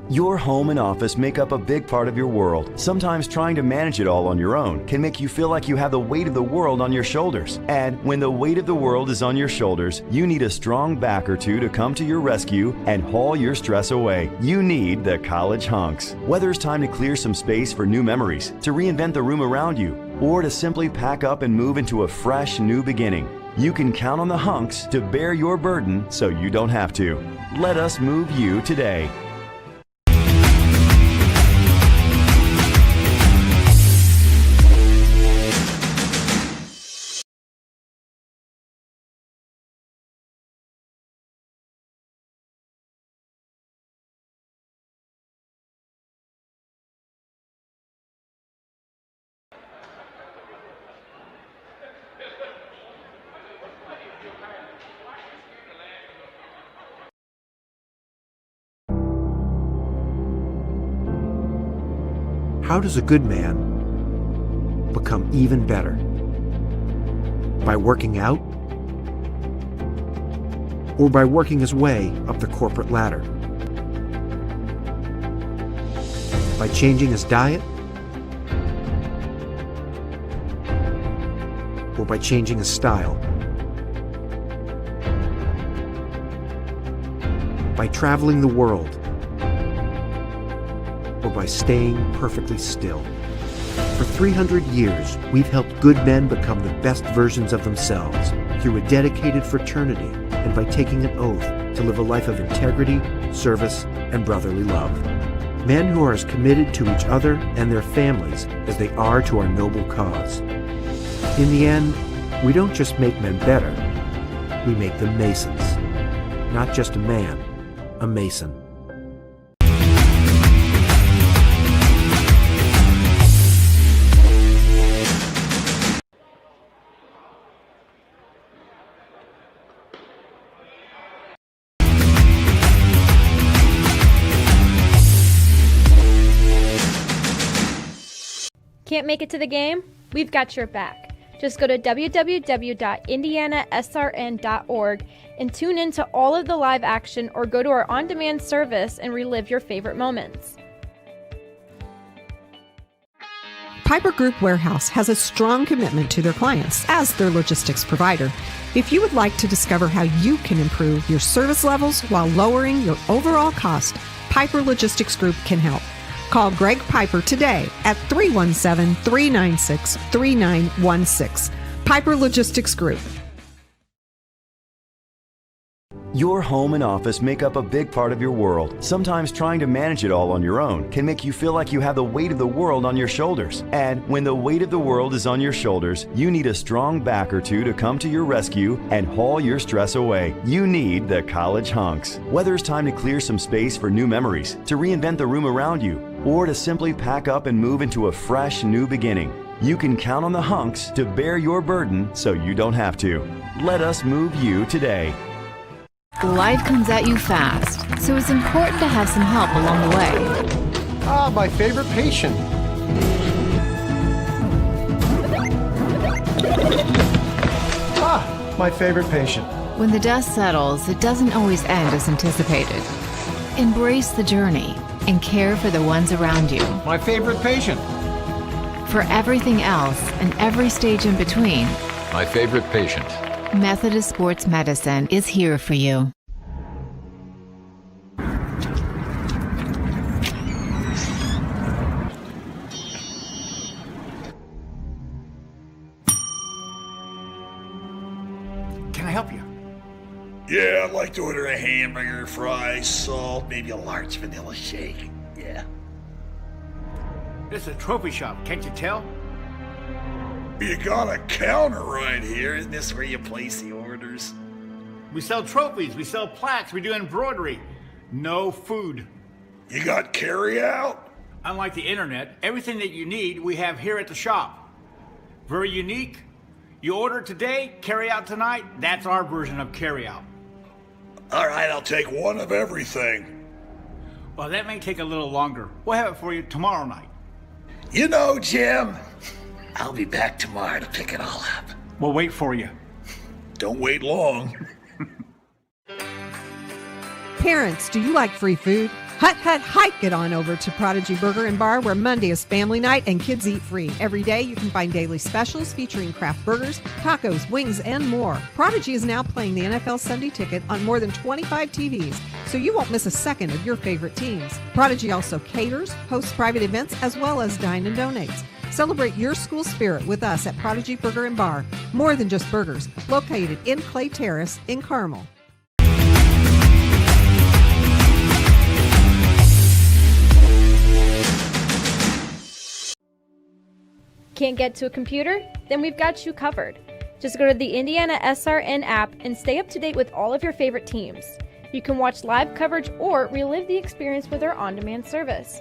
Your home and office make up a big part of your world. Sometimes trying to manage it all on your own can make you feel like you have the weight of the world on your shoulders. And when the weight of the world is on your shoulders, you need a strong back or two to come to your rescue and haul your stress away. You need the College Hunks. Whether it's time to clear some space for new memories, to reinvent the room around you, or to simply pack up and move into a fresh new beginning, you can count on the Hunks to bear your burden so you don't have to. Let us move you today. How does a good man become even better? By working out? Or by working his way up the corporate ladder? By changing his diet? Or by changing his style? By traveling the world? Or by staying perfectly still? For 300 years, we've helped good men become the best versions of themselves through a dedicated fraternity and by taking an oath to live a life of integrity, service, and brotherly love. Men who are as committed to each other and their families as they are to our noble cause. In the end, we don't just make men better, we make them Masons. Not just a man, a Mason. Can't make it to the game? We've got your back. Just go to www.indianasrn.org and tune in to all of the live action, or go to our on-demand service and relive your favorite moments. Piper Group Warehouse has a strong commitment to their clients as their logistics provider. If you would like to discover how you can improve your service levels while lowering your overall cost, Piper Logistics Group can help. Call Greg Piper today at 317-396-3916. Piper Logistics Group. Your home and office make up a big part of your world. Sometimes trying to manage it all on your own can make you feel like you have the weight of the world on your shoulders. And when the weight of the world is on your shoulders, you need a strong back or two to come to your rescue and haul your stress away. You need the College Hunks. Whether it's time to clear some space for new memories, to reinvent the room around you, or to simply pack up and move into a fresh new beginning, you can count on the Hunks to bear your burden so you don't have to. Let us move you today. Life comes at you fast, so it's important to have some help along the way. Ah, my favorite patient. Ah, my favorite patient. When the dust settles, it doesn't always end as anticipated. Embrace the journey and care for the ones around you. My favorite patient. For everything else and every stage in between, my favorite patient. Methodist Sports Medicine is here for you. Can I help you? Yeah, I'd like to order a hamburger, fries, salt, maybe a large vanilla shake. Yeah. This is a trophy shop, can't you tell? You got a counter right here. Isn't this where you place the orders? We sell trophies, we sell plaques, we do embroidery. No food. You got carry out? Unlike the internet, everything that you need we have here at the shop. Very unique. You order today, carry out tonight. That's our version of carry out. All right, I'll take one of everything. Well, that may take a little longer. We'll have it for you tomorrow night. You know, Jim, I'll be back tomorrow to pick it all up. We'll wait for you. Don't wait long. Parents, do you like free food? Hike it on over to Prodigy Burger and Bar, where Monday is family night and kids eat free. Every day you can find daily specials featuring craft burgers, tacos, wings, and more. Prodigy is now playing the NFL Sunday Ticket on more than 25 TVs, so you won't miss a second of your favorite teams. Prodigy also caters, hosts private events, as well as dine and donates. Celebrate your school spirit with us at Prodigy Burger and Bar. More than just burgers, located in Clay Terrace in Carmel. Can't get to a computer? Then we've got you covered. Just go to the Indiana SRN app and stay up to date with all of your favorite teams. You can watch live coverage or relive the experience with our on-demand service.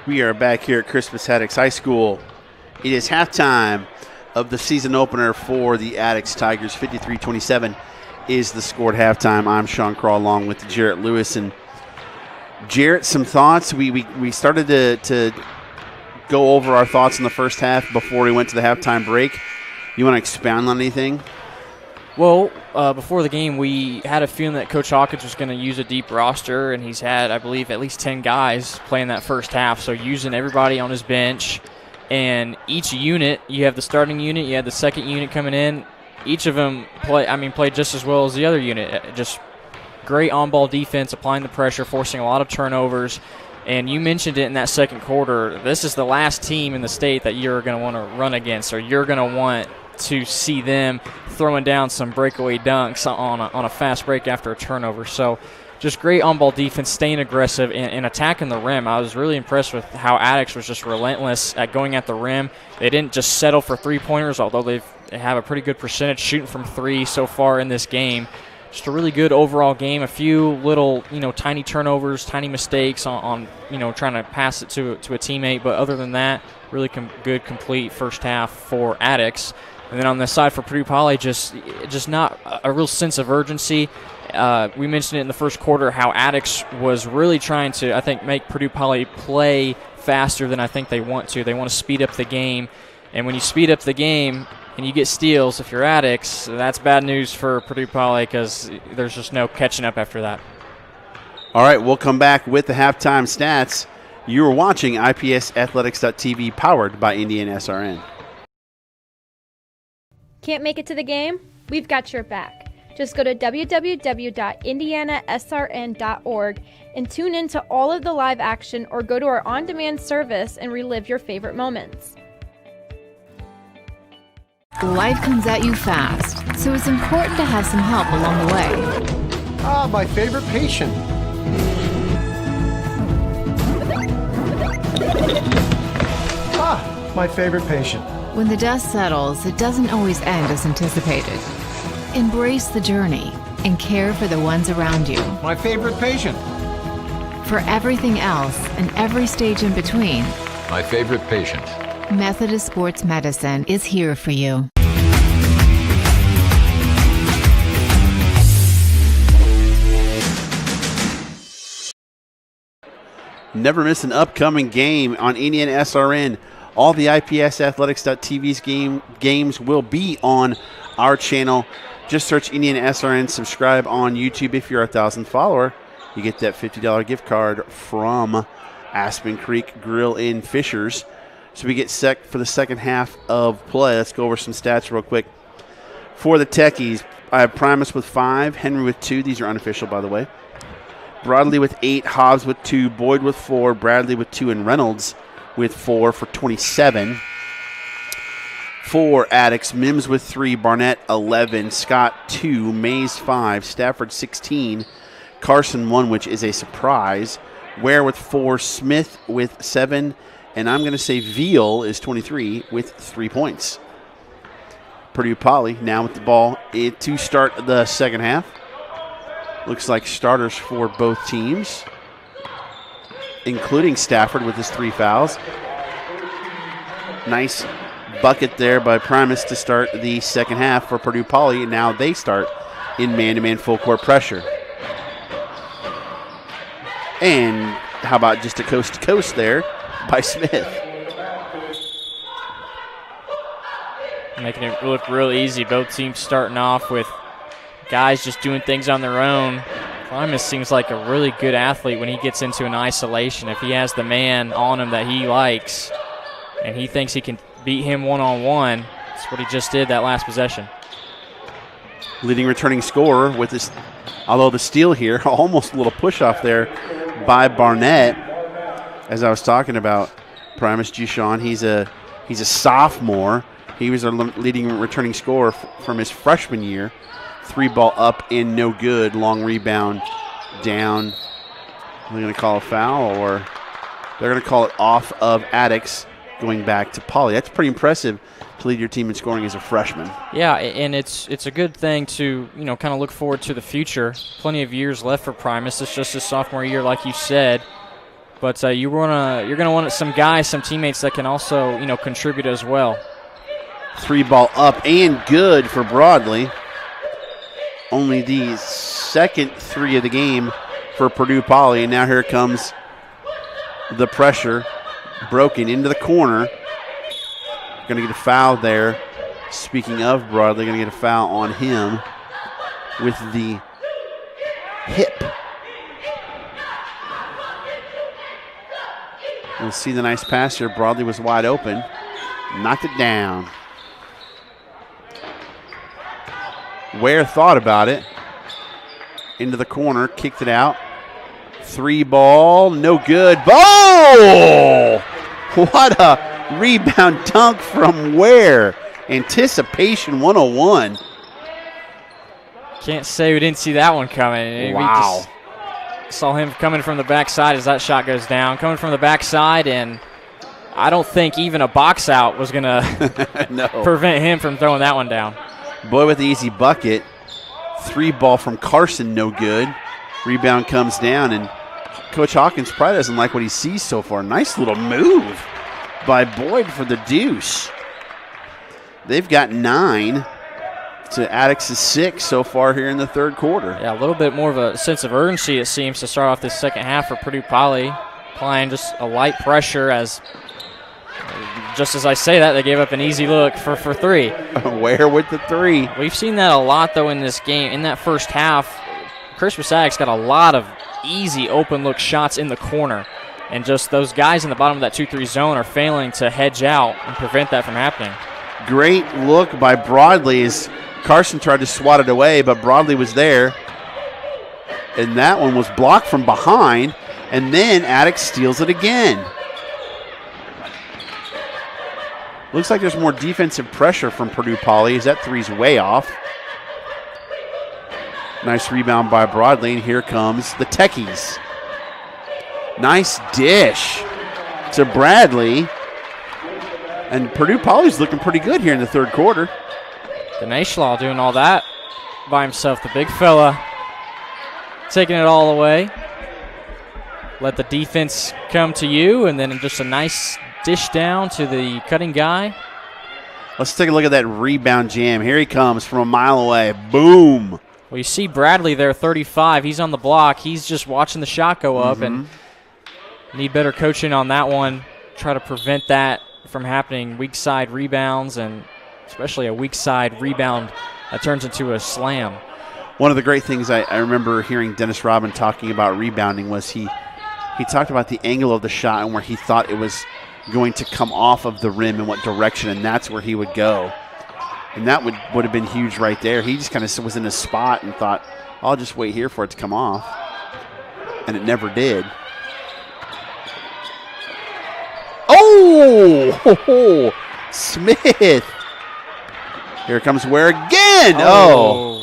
We are back here at Crispus Attucks High School. It is halftime of the season opener for the Attucks Tigers. 53-27 is the score at halftime. I'm Sean Craw along with Jarrett Lewis. And Jarrett, some thoughts. We started to go over our thoughts in the first half before we went to the halftime break. You want to expound on anything? Well, before the game, we had a feeling that Coach Hawkins was going to use a deep roster, and he's had, I believe, at least 10 guys playing that first half, so using everybody on his bench. And each unit, you have the starting unit, you have the second unit coming in. Each of them played just as well as the other unit. Just great on-ball defense, applying the pressure, forcing a lot of turnovers. And you mentioned it in that second quarter. This is the last team in the state that you're going to want to run against, or you're going to want to see them throwing down some breakaway dunks on a fast break after a turnover. So just great on-ball defense, staying aggressive, and attacking the rim. I was really impressed with how Attucks was just relentless at going at the rim. They didn't just settle for three-pointers, although they have a pretty good percentage shooting from three so far in this game. Just a really good overall game. A few little, tiny turnovers, tiny mistakes on trying to pass it to a teammate. But other than that, really good, complete first half for Attucks. And then on the side for Purdue Poly, just not a real sense of urgency. We mentioned it in the first quarter how Attucks was really trying to, I think, make Purdue Poly play faster than I think they want to. They want to speed up the game. And when you speed up the game and you get steals, if you're Attucks, that's bad news for Purdue Poly because there's just no catching up after that. All right, we'll come back with the halftime stats You are watching IPSathletics.tv, powered by Indiana SRN. Can't make it to the game? We've got your back. Just go to www.indianasrn.org and tune in to all of the live action, or go to our on-demand service and relive your favorite moments. Life comes at you fast, so it's important to have some help along the way. Ah, my favorite patient. Ah, my favorite patient. When the dust settles, it doesn't always end as anticipated. Embrace the journey and care for the ones around you. My favorite patient. For everything else and every stage in between, my favorite patient. Methodist Sports Medicine is here for you. Never miss an upcoming game on Indiana SRN. All the IPSathletics.tv's games will be on our channel. Just search Indiana SRN, subscribe on YouTube. If you're a 1,000 follower, you get that $50 gift card from Aspen Creek Grill in Fishers. So we get set for the second half of play. Let's go over some stats real quick. For the Techies, I have Primus with 5, Henry with 2. These are unofficial, by the way. Broadley with 8, Hobbs with 2, Boyd with 4, Bradley with 2, and Reynolds with 4 for 27. For Attucks, Mims with 3, Barnett 11, Scott 2, Mays 5, Stafford 16, Carson 1, which is a surprise, Ware with 4, Smith with 7, and I'm going to say Veal is 23 with 3 points. Purdue Poly now with the ball to start the second half. Looks like starters for both teams, including Stafford with his 3 fouls. Nice bucket there by Primus to start the second half for Purdue Poly. Now they start in man-to-man full court pressure. And how about just a coast-to-coast there by Smith. Making it look real easy. Both teams starting off with guys just doing things on their own. Primus seems like a really good athlete when he gets into an isolation. If he has the man on him that he likes and he thinks he can beat him one-on-one, that's what he just did that last possession. Leading returning scorer with this, although the steal here, almost a little push-off there by Barnett. As I was talking about, Primus Jushawn, he's a sophomore. He was our leading returning scorer from his freshman year. 3 ball up and no good. Long rebound down. Are they going to call a foul, or they're going to call it off of Attucks going back to Poly? That's pretty impressive to lead your team in scoring as a freshman. Yeah, and it's a good thing to kind of look forward to the future. Plenty of years left for Primus. It's just his sophomore year, like you said. But you're gonna want some guys, some teammates that can also contribute as well. 3 ball up and good for Broadley. Only the second 3 of the game for Purdue Poly. And now here comes the pressure. Broken into the corner. Going to get a foul there. Speaking of Broadley, going to get a foul on him with the hip. You'll see the nice pass here. Broadley was wide open. Knocked it down. Ware thought about it. Into the corner, kicked it out. 3 ball, no good. Oh! What a rebound dunk from Ware. Anticipation 101. Can't say we didn't see that one coming. Wow. We just saw him coming from the backside as that shot goes down. Coming from the backside, and I don't think even a box out was going to prevent him from throwing that one down. Boy with the easy bucket. 3 ball from Carson, no good. Rebound comes down, and Coach Hawkins probably doesn't like what he sees so far. Nice little move by Boyd for the deuce. They've got 9 to Attucks' 6 so far here in the third quarter. Yeah, a little bit more of a sense of urgency, it seems, to start off this second half for Purdue Poly. Applying just a light pressure as, just as I say that, they gave up an easy look for 3. Ware with the 3. We've seen that a lot, though, in this game. In that first half, Crispus got a lot of easy open look shots in the corner. And just those guys in the bottom of that 2-3 zone are failing to hedge out and prevent that from happening. Great look by Broadley as Carson tried to swat it away, but Broadley was there. And that one was blocked from behind, and then Attucks steals it again. Looks like there's more defensive pressure from Purdue Poly as that three's way off. Nice rebound by Broadley, and here comes the Techies. Nice dish to Bradley. And Purdue Poly's looking pretty good here in the third quarter. Dinesh doing all that by himself, the big fella. Taking it all away. Let the defense come to you, and then just a nice dish down to the cutting guy. Let's take a look at that rebound jam. Here he comes from a mile away. Boom. Well, you see Bradley there, 35. He's on the block. He's just watching the shot go up, and need better coaching on that one. Try to prevent that from happening. Weak side rebounds, and especially a weak side rebound that turns into a slam. One of the great things I remember hearing Dennis Rodman talking about rebounding was he talked about the angle of the shot and where he thought it was going to come off of the rim in what direction, and that's where he would go. And that would have been huge right there. He just kind of was in his spot and thought, I'll just wait here for it to come off. And it never did. Oh! Smith! Here comes Ware again! Oh!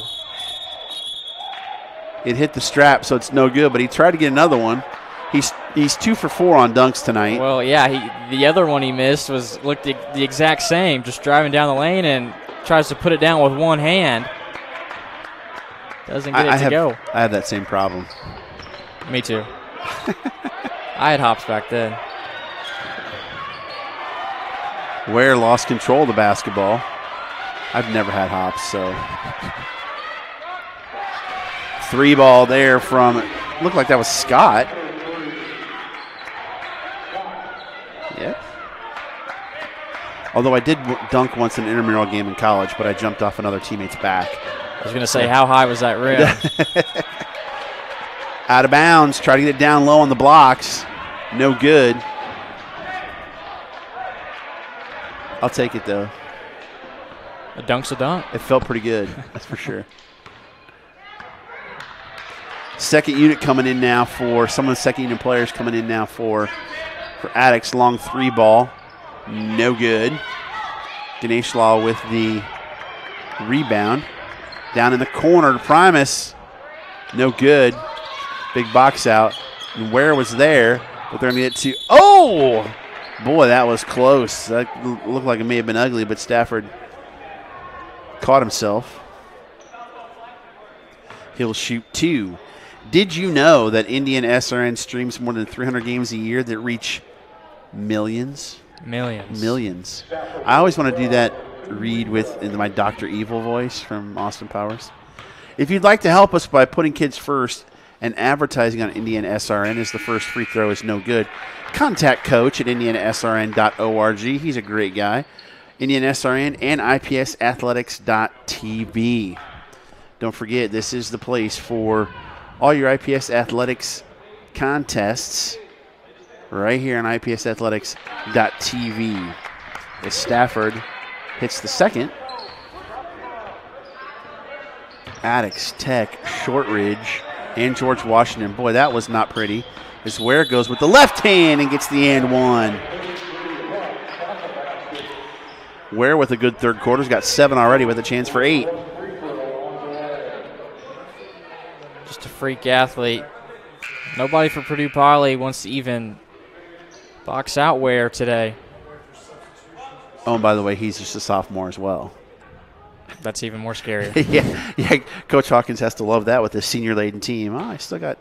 It hit the strap, so it's no good, but he tried to get another one. He's 2 for 4 on dunks tonight. Well, yeah, the other one he missed looked the exact same, just driving down the lane and tries to put it down with one hand. Doesn't get it to go. I have that same problem. Me too. I had hops back then. Ware lost control of the basketball. I've never had hops, so. 3 ball there from, looked like that was Scott. Yeah. Although I did dunk once in an intramural game in college, but I jumped off another teammate's back. I was going to say, how high was that rim? Out of bounds, try to get it down low on the blocks. No good. I'll take it, though. A dunk's a dunk. It felt pretty good, that's for sure. Second unit coming in now for some of the second unit players coming in now for Attucks. Long 3 ball. No good. Dinesh Law with the rebound. Down in the corner to Primus. No good. Big box out. And Ware was there, but they're going to get to. Oh! Boy, that was close. That looked like it may have been ugly, but Stafford caught himself. He'll shoot 2. Did you know that Indian SRN streams more than 300 games a year that reach millions? Millions. I always want to do that read in my Dr. Evil voice from Austin Powers. If you'd like to help us by putting kids first and advertising on Indian SRN as the first free throw is no good, contact Coach at indianasrn.org. He's a great guy. Indian SRN and IPSathletics.tv. Don't forget, this is the place for all your IPS athletics contests right here on IPSathletics.tv. As Stafford hits the second. Attucks, Tech, Shortridge, and George Washington. Boy, that was not pretty. As Ware goes with the left hand and gets the and one. Ware with a good third quarter. He's got 7 already with a chance for 8. Just a freak athlete. Nobody for Purdue Poly wants to even box out Ware today. Oh, and by the way, he's just a sophomore as well. That's even more scary. yeah. Coach Hawkins has to love that with his senior-laden team. Oh, I still got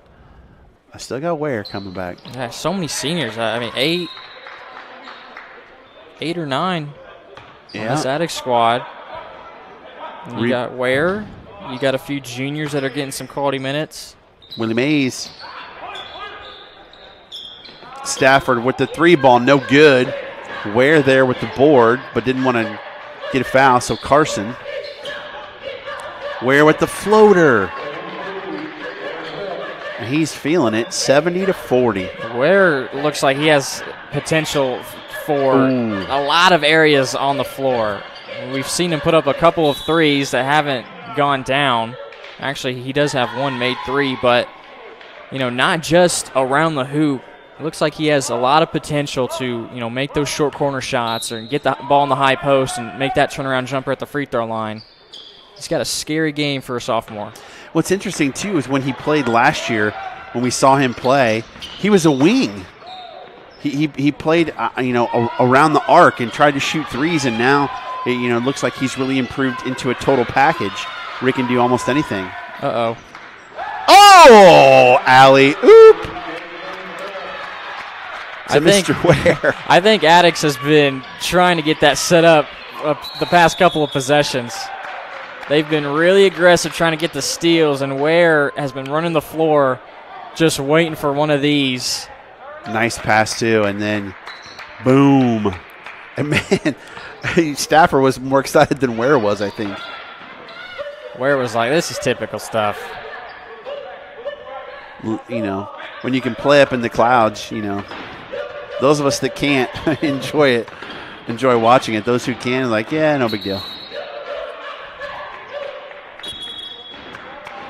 Ware coming back. Yeah, so many seniors. I mean, 8 or 9 on this Attucks squad. And you got Ware. You got a few juniors that are getting some quality minutes. Willie Mays. Stafford with the 3 ball, no good. Ware there with the board, but didn't want to get a foul, so Carson. Ware with the floater. He's feeling it, 70-40. Ware looks like he has potential for a lot of areas on the floor. We've seen him put up a couple of threes that haven't gone down. Actually, he does have one made three, but, not just around the hoop. It looks like he has a lot of potential to, make those short corner shots or get the ball in the high post and make that turnaround jumper at the free throw line. He's got a scary game for a sophomore. What's interesting, too, is when he played last year, when we saw him play, he was a wing. He played, around the arc and tried to shoot threes, and now, it looks like he's really improved into a total package where he can do almost anything. Uh-oh. Oh, alley-oop. Mr. Ware. I think Attucks has been trying to get that set up the past couple of possessions. They've been really aggressive trying to get the steals, and Ware has been running the floor just waiting for one of these. Nice pass, too, and then boom. And, man, Stafford was more excited than Ware was, I think. Ware was like, this is typical stuff. When you can play up in the clouds, those of us that can't enjoy watching it. Those who can are like, yeah, no big deal.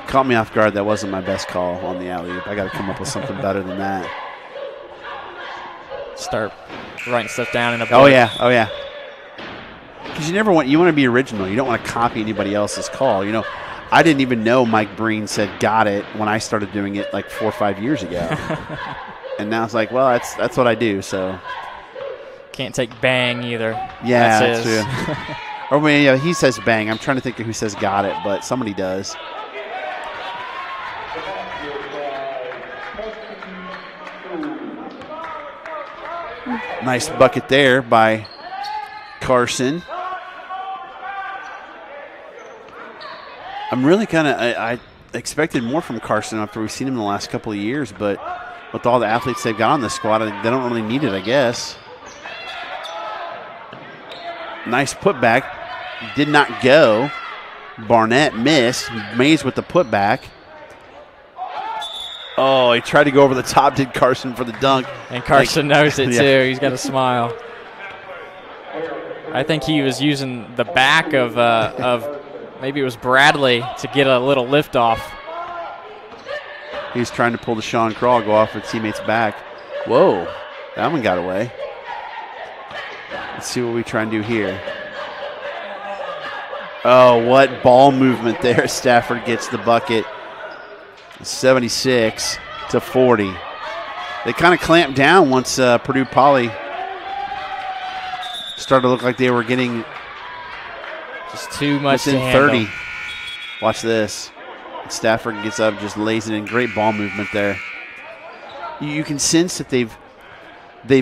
Caught me off guard. That wasn't my best call on the alley-oop. I got to come up with something better than that. Start writing stuff down in a book. Oh yeah. Because you want to be original. You don't want to copy anybody else's call. I didn't even know Mike Breen said "got it" when I started doing it like 4 or 5 years ago. And now it's like, well, that's what I do. So can't take bang either. Yeah, that's true. Or he says bang. I'm trying to think of who says "got it," but somebody does. Nice bucket there by Carson. I'm really I expected more from Carson after we've seen him the last couple of years, but with all the athletes they've got on the squad, they don't really need it, I guess. Nice putback. Did not go. Barnett missed. Mays with the putback. Oh, he tried to go over the top, did Carson for the dunk. And Carson knows it, too. He's got a smile. I think he was using the back of maybe it was Bradley to get a little lift off. He was trying to pull the Sean Crawl, go off with teammate's back. Whoa, that one got away. Let's see what we try and do here. Oh, what ball movement there. Stafford gets the bucket. 76-40. They kind of clamped down once Purdue Poly started to look like they were getting just too much within to handle. 30. Watch this. Stafford gets up, just lays it in. Great ball movement there. You can sense that they've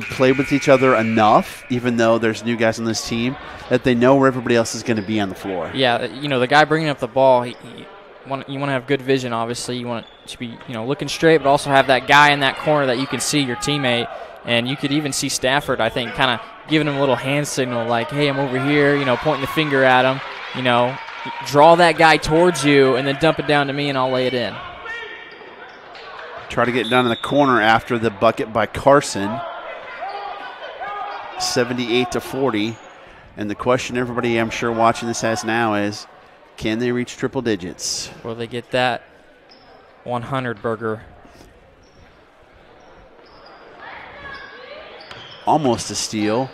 played with each other enough, even though there's new guys on this team, that they know where everybody else is going to be on the floor. Yeah, the guy bringing up the ball, you want to have good vision, obviously. You want it to be looking straight, but also have that guy in that corner that you can see your teammate. And you could even see Stafford, I think, kind of giving him a little hand signal like, hey, I'm over here, pointing the finger at him. Draw that guy towards you and then dump it down to me and I'll lay it in. Try to get down in the corner after the bucket by Carson. 78-40. And the question everybody, I'm sure, watching this has now is, can they reach triple digits? Will they get that 100 burger? Almost a steal.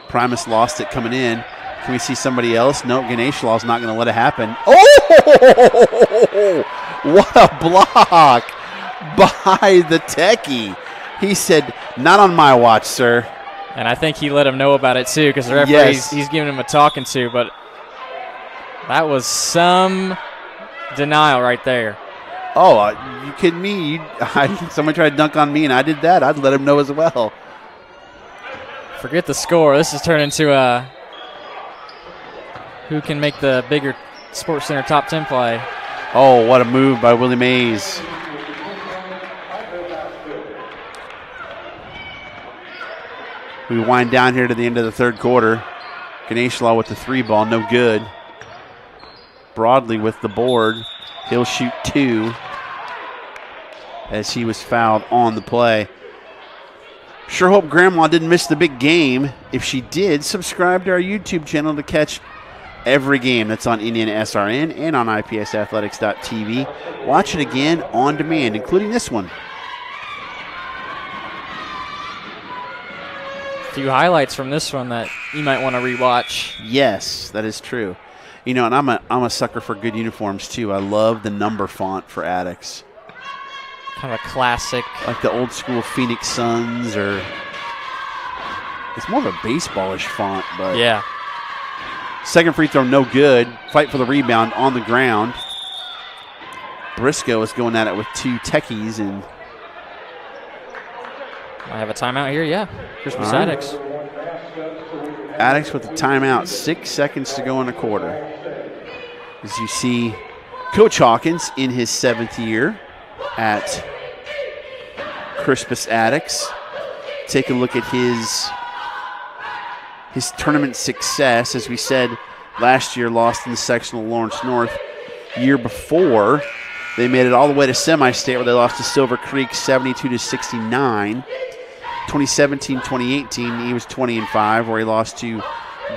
Primus lost it coming in. Can we see somebody else? Nope, Ganesh Law's not going to let it happen. Oh! What a block by the techie. He said, not on my watch, sir. And I think he let him know about it, too, because the referee, he's giving him a talking to, but that was some denial right there. Oh, you kidding me? Somebody tried to dunk on me, and I did that. I'd let him know as well. Forget the score. This has turned into who can make the bigger Sports Center top 10 play. Oh, what a move by Willie Mays. We wind down here to the end of the third quarter. Ganesh Law with the 3 ball, no good. Broadley with the board. He'll shoot 2. as he was fouled on the play. Sure hope Grandma didn't miss the big game. If she did, subscribe to our YouTube channel to catch every game that's on Indiana SRN and on IPSathletics.tv. Watch it again on demand, including this one. A few highlights from this one that you might want to rewatch. Yes, that is true. You know, and I'm a sucker for good uniforms too. I love the number font for Attucks. Kind of a classic. Like the old school Phoenix Suns, or it's more of a baseballish font, but yeah. Second free throw, no good. Fight for the rebound on the ground. Briscoe is going at it with two techies, and I have a timeout here, yeah. Crispus Attucks. Attucks with the timeout, 6 seconds to go in the quarter. As you see, Coach Hawkins in his 7th year at Crispus Attucks. Take a look at his tournament success. As we said, last year lost in the sectional Lawrence North. Year before, they made it all the way to semi-state where they lost to Silver Creek 72-69. 2017-2018, he was 20-5, where he lost to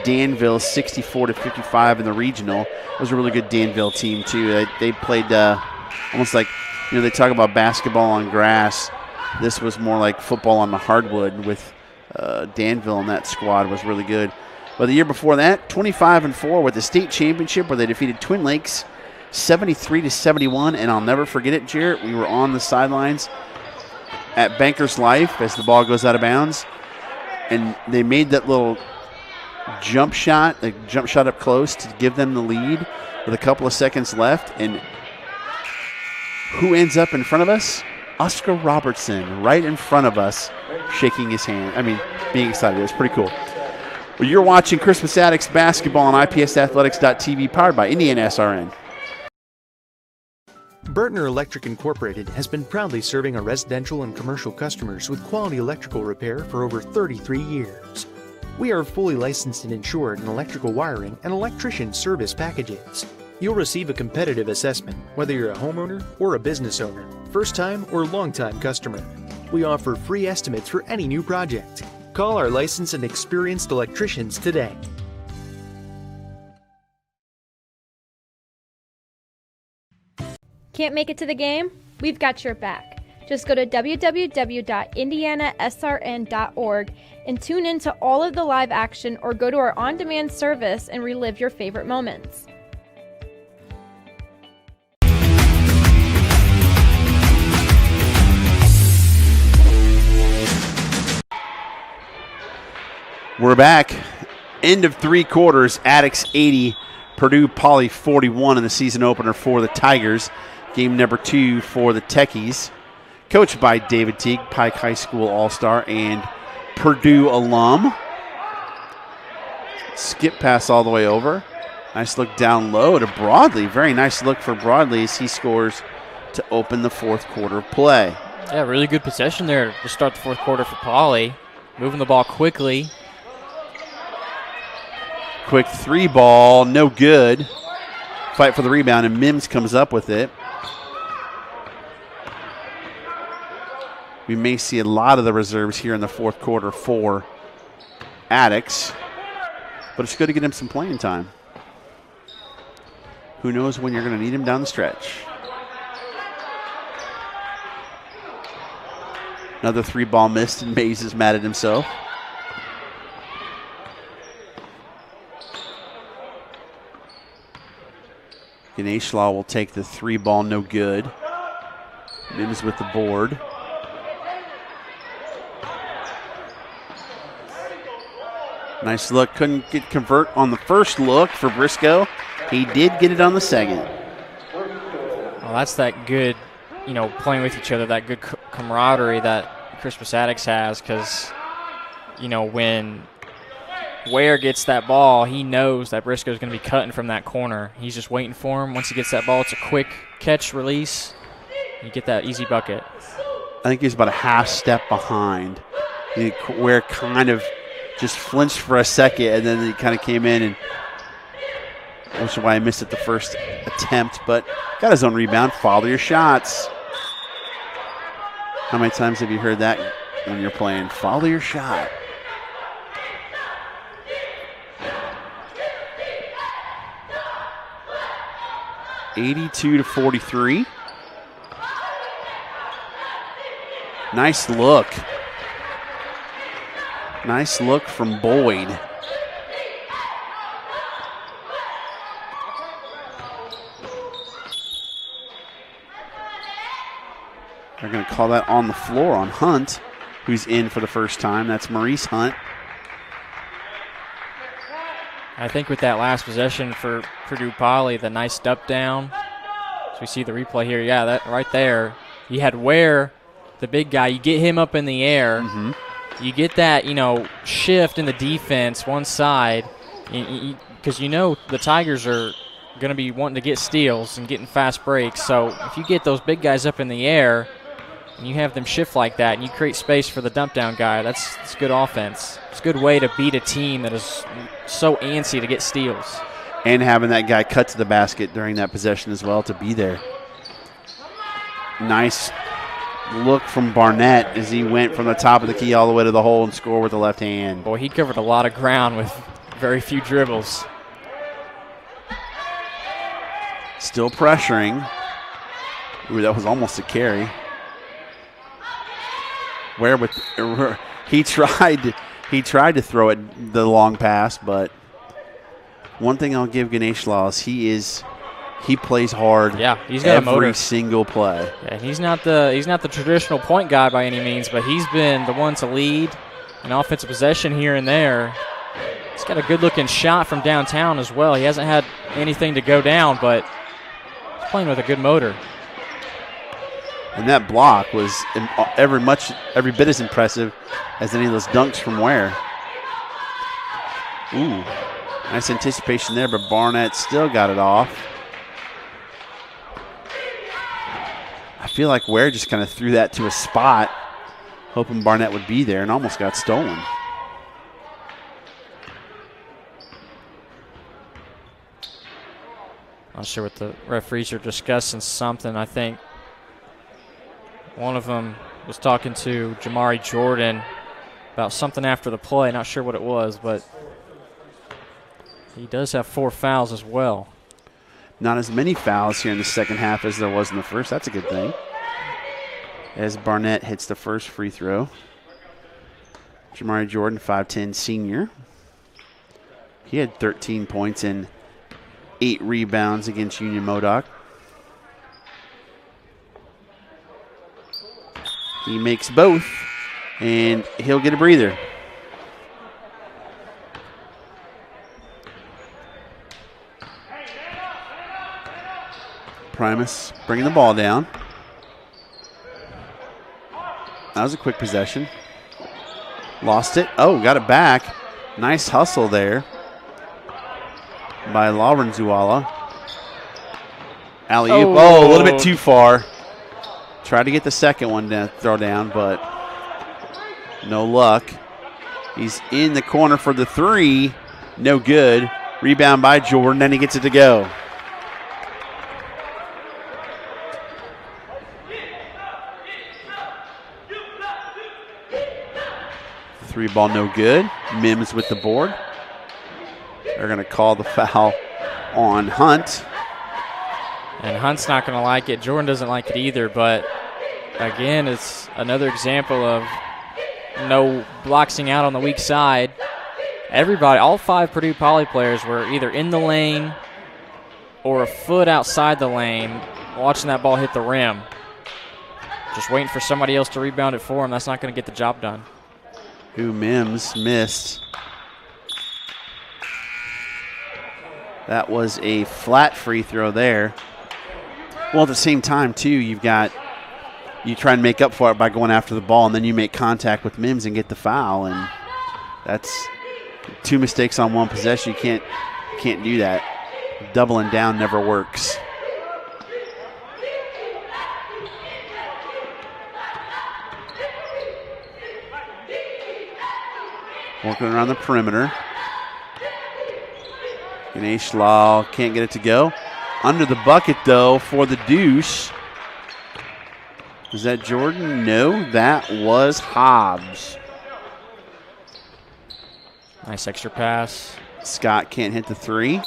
Danville 64-55 in the regional. It was a really good Danville team too. They played almost like, you know, they talk about basketball on grass. This was more like football on the hardwood with Danville, and that squad was really good. But the year before that, 25-4 with the state championship where they defeated Twin Lakes 73-71, and I'll never forget it, Jarrett. We were on the sidelines at Banker's Life as the ball goes out of bounds, and they made that little jump shot up close to give them the lead with a couple of seconds left, and who ends up in front of us? Oscar Robertson, right in front of us, shaking his hand. I mean, being excited. It was pretty cool. Well, you're watching Crispus Attucks basketball on IPSathletics.tv, powered by Indiana SRN. Burtner Electric Incorporated has been proudly serving our residential and commercial customers with quality electrical repair for over 33 years. We are fully licensed and insured in electrical wiring and electrician service packages. You'll receive a competitive assessment whether you're a homeowner or a business owner, first-time or long-time customer. We offer free estimates for any new project. Call our licensed and experienced electricians today. Can't make it to the game? We've got your back. Just go to www.indianasrn.org and tune in to all of the live action, or go to our on-demand service and relive your favorite moments. We're back. End of 3 quarters. Attucks 80, Purdue Poly 41 in the season opener for the Tigers. Game number 2 for the Techies. Coached by David Teague, Pike High School All-Star and Purdue alum. Skip pass all the way over. Nice look down low to Broadley. Very nice look for Broadley as he scores to open the 4th quarter play. Yeah, really good possession there to start the 4th quarter for Poly. Moving the ball quickly. Quick 3 ball, no good. Fight for the rebound, and Mims comes up with it. We may see a lot of the reserves here in the 4th quarter for Attucks, but it's good to get him some playing time. Who knows when you're going to need him down the stretch. Another 3 ball missed, and Mays is mad at himself. Ganesh Law will take the 3 ball, no good. Mims with the board. Nice look. Couldn't convert on the first look for Briscoe. He did get it on the second. Well, that's that good, playing with each other, that good camaraderie that Crispus Attucks has, because, when Ware gets that ball, he knows that Briscoe's going to be cutting from that corner. He's just waiting for him. Once he gets that ball, it's a quick catch, release. You get that easy bucket. I think he's about a half step behind. Ware kind of just flinched for a second, and then he kind of came in, and which is why I missed it the first attempt, but got his own rebound. Follow your shots. How many times have you heard that when you're playing? Follow your shot. (82-43). Nice look. Nice look from Boyd. They're going to call that on the floor on Hunt, who's in for the first time. That's Maurice Hunt. I think with that last possession for Purdue Poly, the nice step down. So we see the replay here. Yeah, that right there. You had Ware, the big guy. You get him up in the air. Mm-hmm. You get that, shift in the defense one side. Because the Tigers are going to be wanting to get steals and getting fast breaks. So if you get those big guys up in the air and you have them shift like that and you create space for the dump down guy, that's good offense. It's a good way to beat a team that is so antsy to get steals. And having that guy cut to the basket during that possession as well to be there. Nice look from Barnett as he went from the top of the key all the way to the hole and scored with the left hand. Boy, he covered a lot of ground with very few dribbles. Still pressuring. Ooh, that was almost a carry. He tried to throw it the long pass, but one thing I'll give Ganesh Law is he plays hard. Yeah, he's got a motor. Every single play. Yeah, he's not the traditional point guy by any means, but he's been the one to lead an offensive possession here and there. He's got a good-looking shot from downtown as well. He hasn't had anything to go down, but he's playing with a good motor. And that block was every bit as impressive as any of those dunks from Ware. Ooh, nice anticipation there, but Barnett still got it off. I feel like Ware just kind of threw that to a spot, hoping Barnett would be there, and almost got stolen. Not sure what the referees are discussing something. I think one of them was talking to Jamari Jordan about something after the play. Not sure what it was, but he does have 4 fouls as well. Not as many fouls here in the second half as there was in the first. That's a good thing. As Barnett hits the first free throw. Jamari Jordan, 5'10", senior. He had 13 points and 8 rebounds against Union Modoc. He makes both, and he'll get a breather. Primus bringing the ball down. That was a quick possession. Lost it. Oh, got it back. Nice hustle there by Laurenzuala. Alley-oop. Oh, a little bit too far. Tried to get the second one to throw down, but no luck. He's in the corner for the three. No good. Rebound by Jordan, then he gets it to go. Three ball no good. Mims with the board. They're going to call the foul on Hunt. And Hunt's not going to like it. Jordan doesn't like it either, but again, it's another example of no boxing out on the weak side. Everybody, all 5 Purdue Poly players were either in the lane or a foot outside the lane watching that ball hit the rim. Just waiting for somebody else to rebound it for him. That's not going to get the job done. Who Mims missed. That was a flat free throw there. Well, at the same time, too, you try and make up for it by going after the ball, and then you make contact with Mims and get the foul, and that's 2 mistakes on 1 possession. You can't do that. Doubling down never works. Working around the perimeter. Ganesh Lal can't get it to go. Under the bucket, though, for the deuce. Was that Jordan? No, that was Hobbs. Nice extra pass. Scott can't hit the three.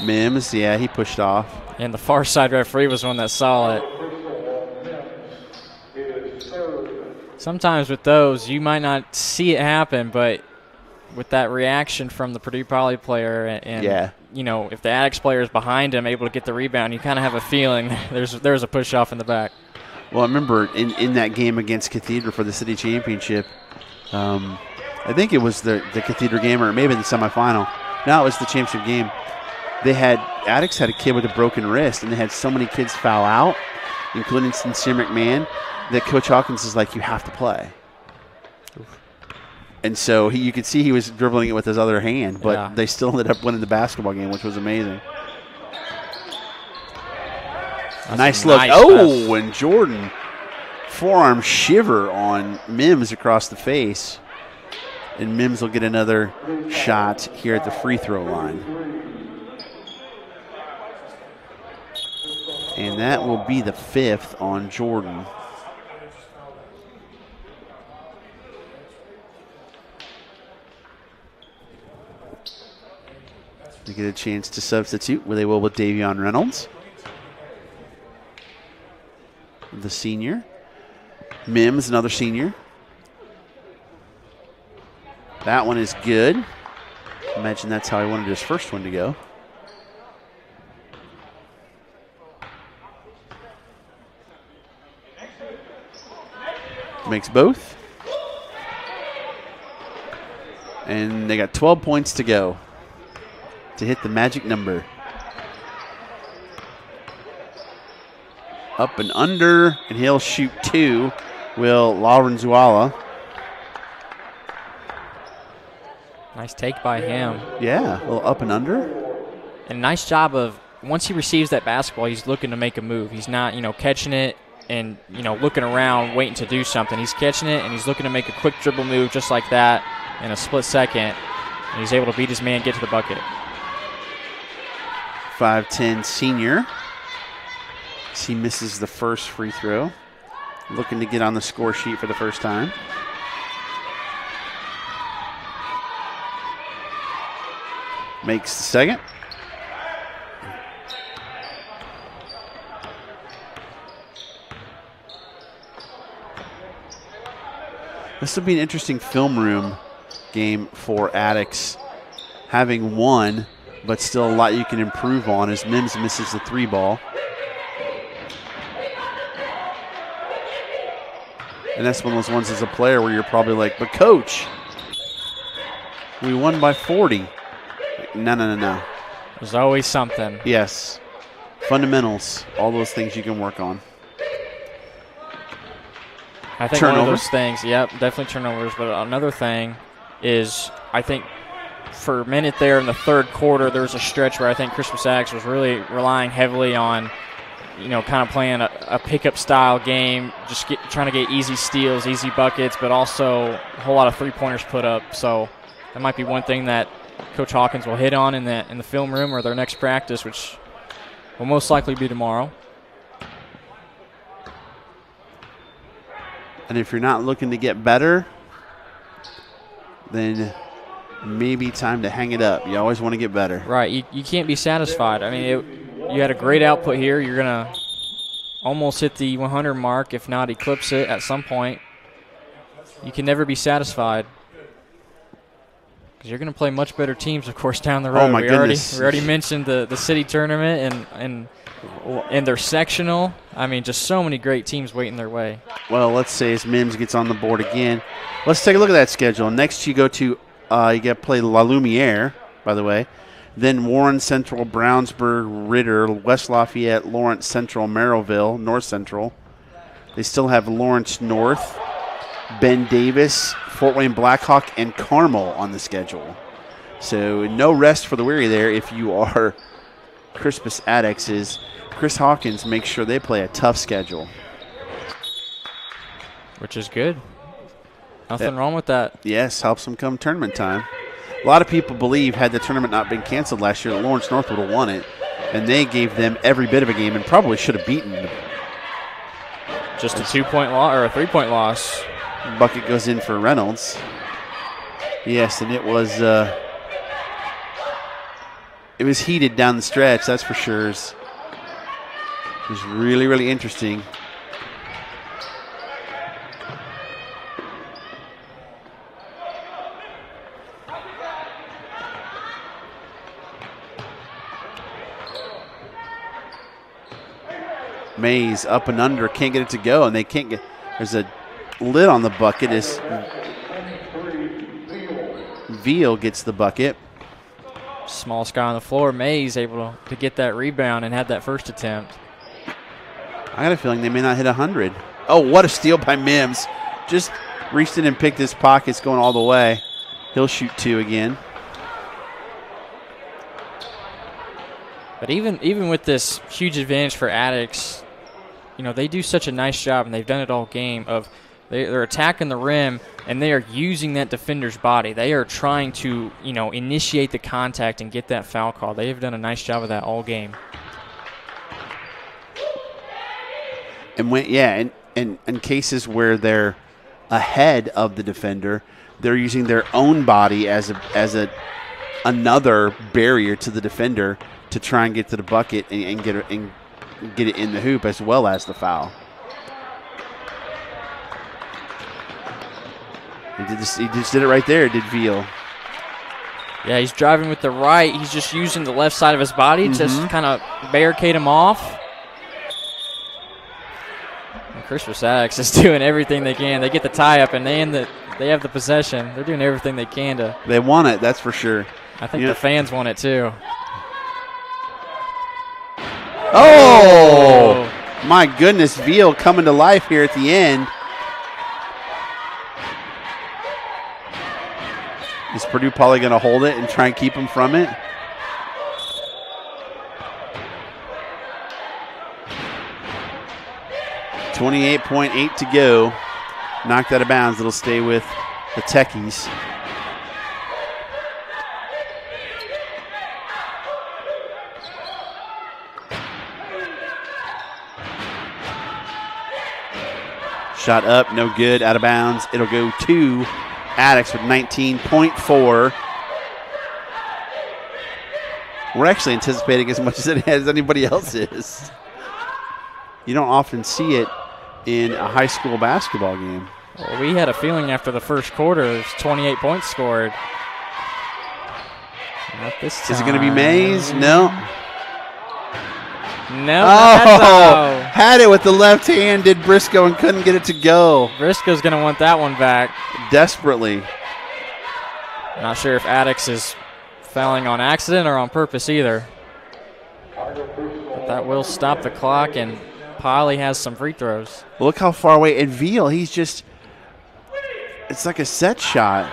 Mims, yeah, he pushed off. And the far side referee was the one that saw it. Sometimes with those, you might not see it happen, but with that reaction from the Purdue Poly player and yeah. You know, if the Attucks player is behind him, able to get the rebound, you kind of have a feeling there's a push off in the back. Well, I remember in that game against Cathedral for the city championship, I think it was the Cathedral game or maybe the semifinal. No, it was the championship game. Attucks had a kid with a broken wrist, and they had so many kids foul out, including Sincere McMahon, that Coach Hawkins is like, you have to play. And so you could see he was dribbling it with his other hand, but they still ended up winning the basketball game, which was amazing. Nice look. Oh, and Jordan, forearm shiver on Mims across the face. And Mims will get another shot here at the free throw line. And that will be the 5th on Jordan. They get a chance to substitute where they will with Davion Reynolds, the senior. Mims, another senior. That one is good. Imagine that's how he wanted his first one to go. Makes both. And they got 12 points to go to hit the magic number. Up and under, and he'll shoot 2. Will Laurenzuala. Nice take by him. Yeah, a little up and under. And nice job of, once he receives that basketball, he's looking to make a move. He's not, catching it and, looking around, waiting to do something. He's catching it, and he's looking to make a quick dribble move just like that in a split second. And he's able to beat his man, get to the bucket. 5'10" senior. He misses the first free throw. Looking to get on the score sheet for the first time. Makes the second. This will be an interesting film room game for Attucks. Having won, but still a lot you can improve on as Mims misses the 3 ball. And that's one of those ones as a player where you're probably like, but coach, we won by 40. No. There's always something. Yes. Fundamentals, all those things you can work on. I think one of those things, definitely turnovers. But another thing is, I think for a minute there in the third quarter, there was a stretch where I think Crispus Attucks was really relying heavily on, kind of playing a pickup style game, just trying to get easy steals, easy buckets, but also a whole lot of three-pointers put up. So that might be one thing that Coach Hawkins will hit on in the film room or their next practice, which will most likely be tomorrow. And if you're not looking to get better, then maybe time to hang it up. You always want to get better. Right. You can't be satisfied. I mean, you had a great output here. You're going to almost hit the 100 mark, if not eclipse it at some point. You can never be satisfied because you're going to play much better teams, of course, down the road. Oh, my goodness. We already mentioned the city tournament and their sectional. I mean, just so many great teams waiting their way. Well, let's say as Mims gets on the board again. Let's take a look at that schedule. Next you go to, you got to play La Lumiere, by the way. Then Warren Central, Brownsburg, Ritter, West Lafayette, Lawrence Central, Merrillville, North Central. They still have Lawrence North, Ben Davis, Fort Wayne Blackhawk, and Carmel on the schedule. So no rest for the weary there if you are Crispus Attucks. Chris Hawkins makes sure they play a tough schedule. Which is good. Nothing wrong with that. Yes, helps them come tournament time. A lot of people believe had the tournament not been canceled last year that Lawrence North would have won it, and they gave them every bit of a game and probably should have beaten them. Just a 2-point loss or a 3-point loss. Bucket goes in for Reynolds. Yes, and it was heated down the stretch, that's for sure. It was really, really interesting. Mays up and under, can't get it to go, and they can't get. There's a lid on the bucket as Veal gets the bucket. Small sky on the floor. Mays able to get that rebound and had that first attempt. I got a feeling they may not hit 100. Oh, what a steal by Mims. Just reached in and picked his pockets going all the way. He'll shoot 2 again. But even with this huge advantage for Attucks, you know, they do such a nice job, and they've done it all game, of they're attacking the rim, and they are using that defender's body. They are trying to, you know, initiate the contact and get that foul call. They have done a nice job of that all game. And in cases where they're ahead of the defender, they're using their own body as another barrier to the defender to try and get to the bucket and get it in the hoop as well as the foul. He just did it right there, did Veal. Yeah, he's driving with the right. He's just using the left side of his body to just kind of barricade him off. And Crispus Attucks is doing everything they can. They get the tie-up, and they have the possession. They're doing everything they can to. They want it, that's for sure. I think the fans want it too. Oh! My goodness, Veal coming to life here at the end. Is Purdue Poly going to hold it and try and keep him from it? .8 to go. Knocked out of bounds. It'll stay with the Techies. Shot up, no good, out of bounds. It'll go to Attucks with 19.4. We're actually anticipating as much as anybody else is. You don't often see it in a high school basketball game. Well, we had a feeling after the first quarter, there's 28 points scored. Not this time. Is it going to be Mays? No. No. Oh, had it with the left hand, did Briscoe, and couldn't get it to go. Briscoe's going to want that one back. Desperately. Not sure if Attucks is fouling on accident or on purpose either. But that will stop the clock, and Poly has some free throws. Look how far away. And Veal, he's just, it's like a set shot.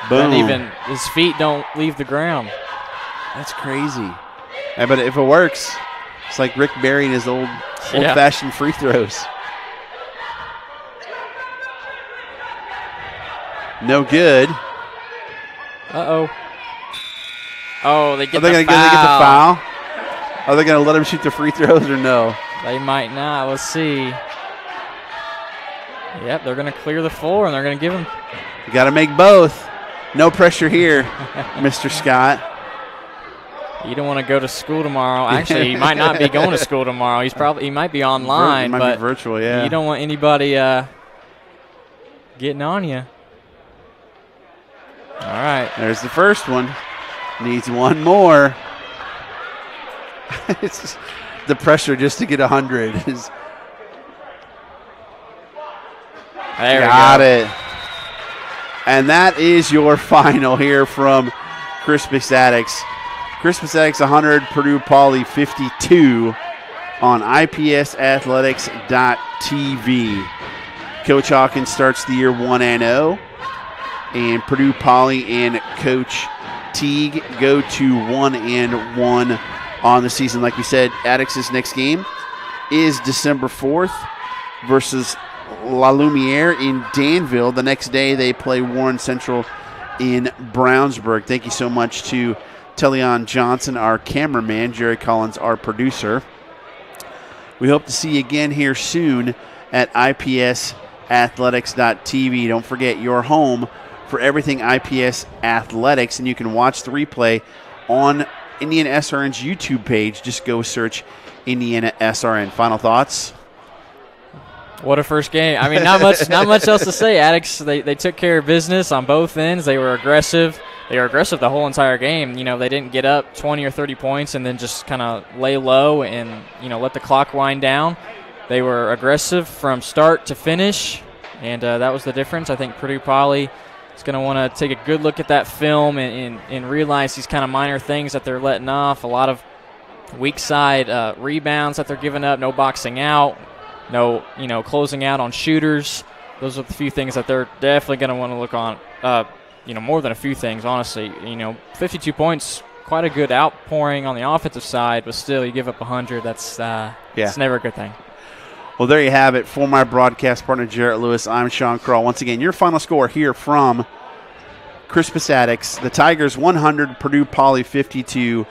Boom. And even his feet don't leave the ground. That's crazy. Yeah, but if it works, it's like Rick Barry and his old-fashioned free throws. No good. Uh-oh. Oh, they get the foul. Are they going to let him shoot the free throws or no? They might not. Let's see. Yep, they're going to clear the floor, and they're going to give him. You got to make both. No pressure here, Mr. Scott. You don't want to go to school tomorrow. Actually, he might not be going to school tomorrow. He might be online, might but be virtual, yeah. You don't want anybody getting on you. All right. There's the first one. Needs one more. It's the pressure just to get 100 is. There Got it. And that is your final here from Crispus Attucks. Crispus Attucks 100, Purdue Poly 52 on IPSathletics.tv. Coach Hawkins starts the year 1-0, and Purdue Poly and Coach Teague go to 1-1 on the season. Like we said, Attucks' next game is December 4th versus La Lumiere in Danville. The next day they play Warren Central in Brownsburg. Thank you so much to Tellion Johnson, our cameraman, Jerry Collins, our producer. We hope to see you again here soon at IPSathletics.tv. Don't forget, your home for everything IPS Athletics, and you can watch the replay on Indiana SRN's YouTube page. Just go search Indiana SRN. Final thoughts? What a first game. I mean, not much else to say. Attucks, they took care of business on both ends. They were aggressive. They were aggressive the whole entire game. You know, they didn't get up 20 or 30 points and then just kind of lay low and, you know, let the clock wind down. They were aggressive from start to finish, and that was the difference. I think Purdue Poly is going to want to take a good look at that film and realize these kind of minor things that they're letting off. A lot of weak side rebounds that they're giving up, no boxing out. No, you know, closing out on shooters. Those are the few things that they're definitely going to want to look on. You know, more than a few things, honestly. You know, 52 points, quite a good outpouring on the offensive side, but still you give up 100. That's it's never a good thing. Well, there you have it. For my broadcast partner, Jarrett Lewis, I'm Sean Kroll. Once again, your final score here from Crispus Attucks. The Tigers 100, Purdue Poly 52.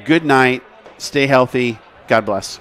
Good night. Stay healthy. God bless.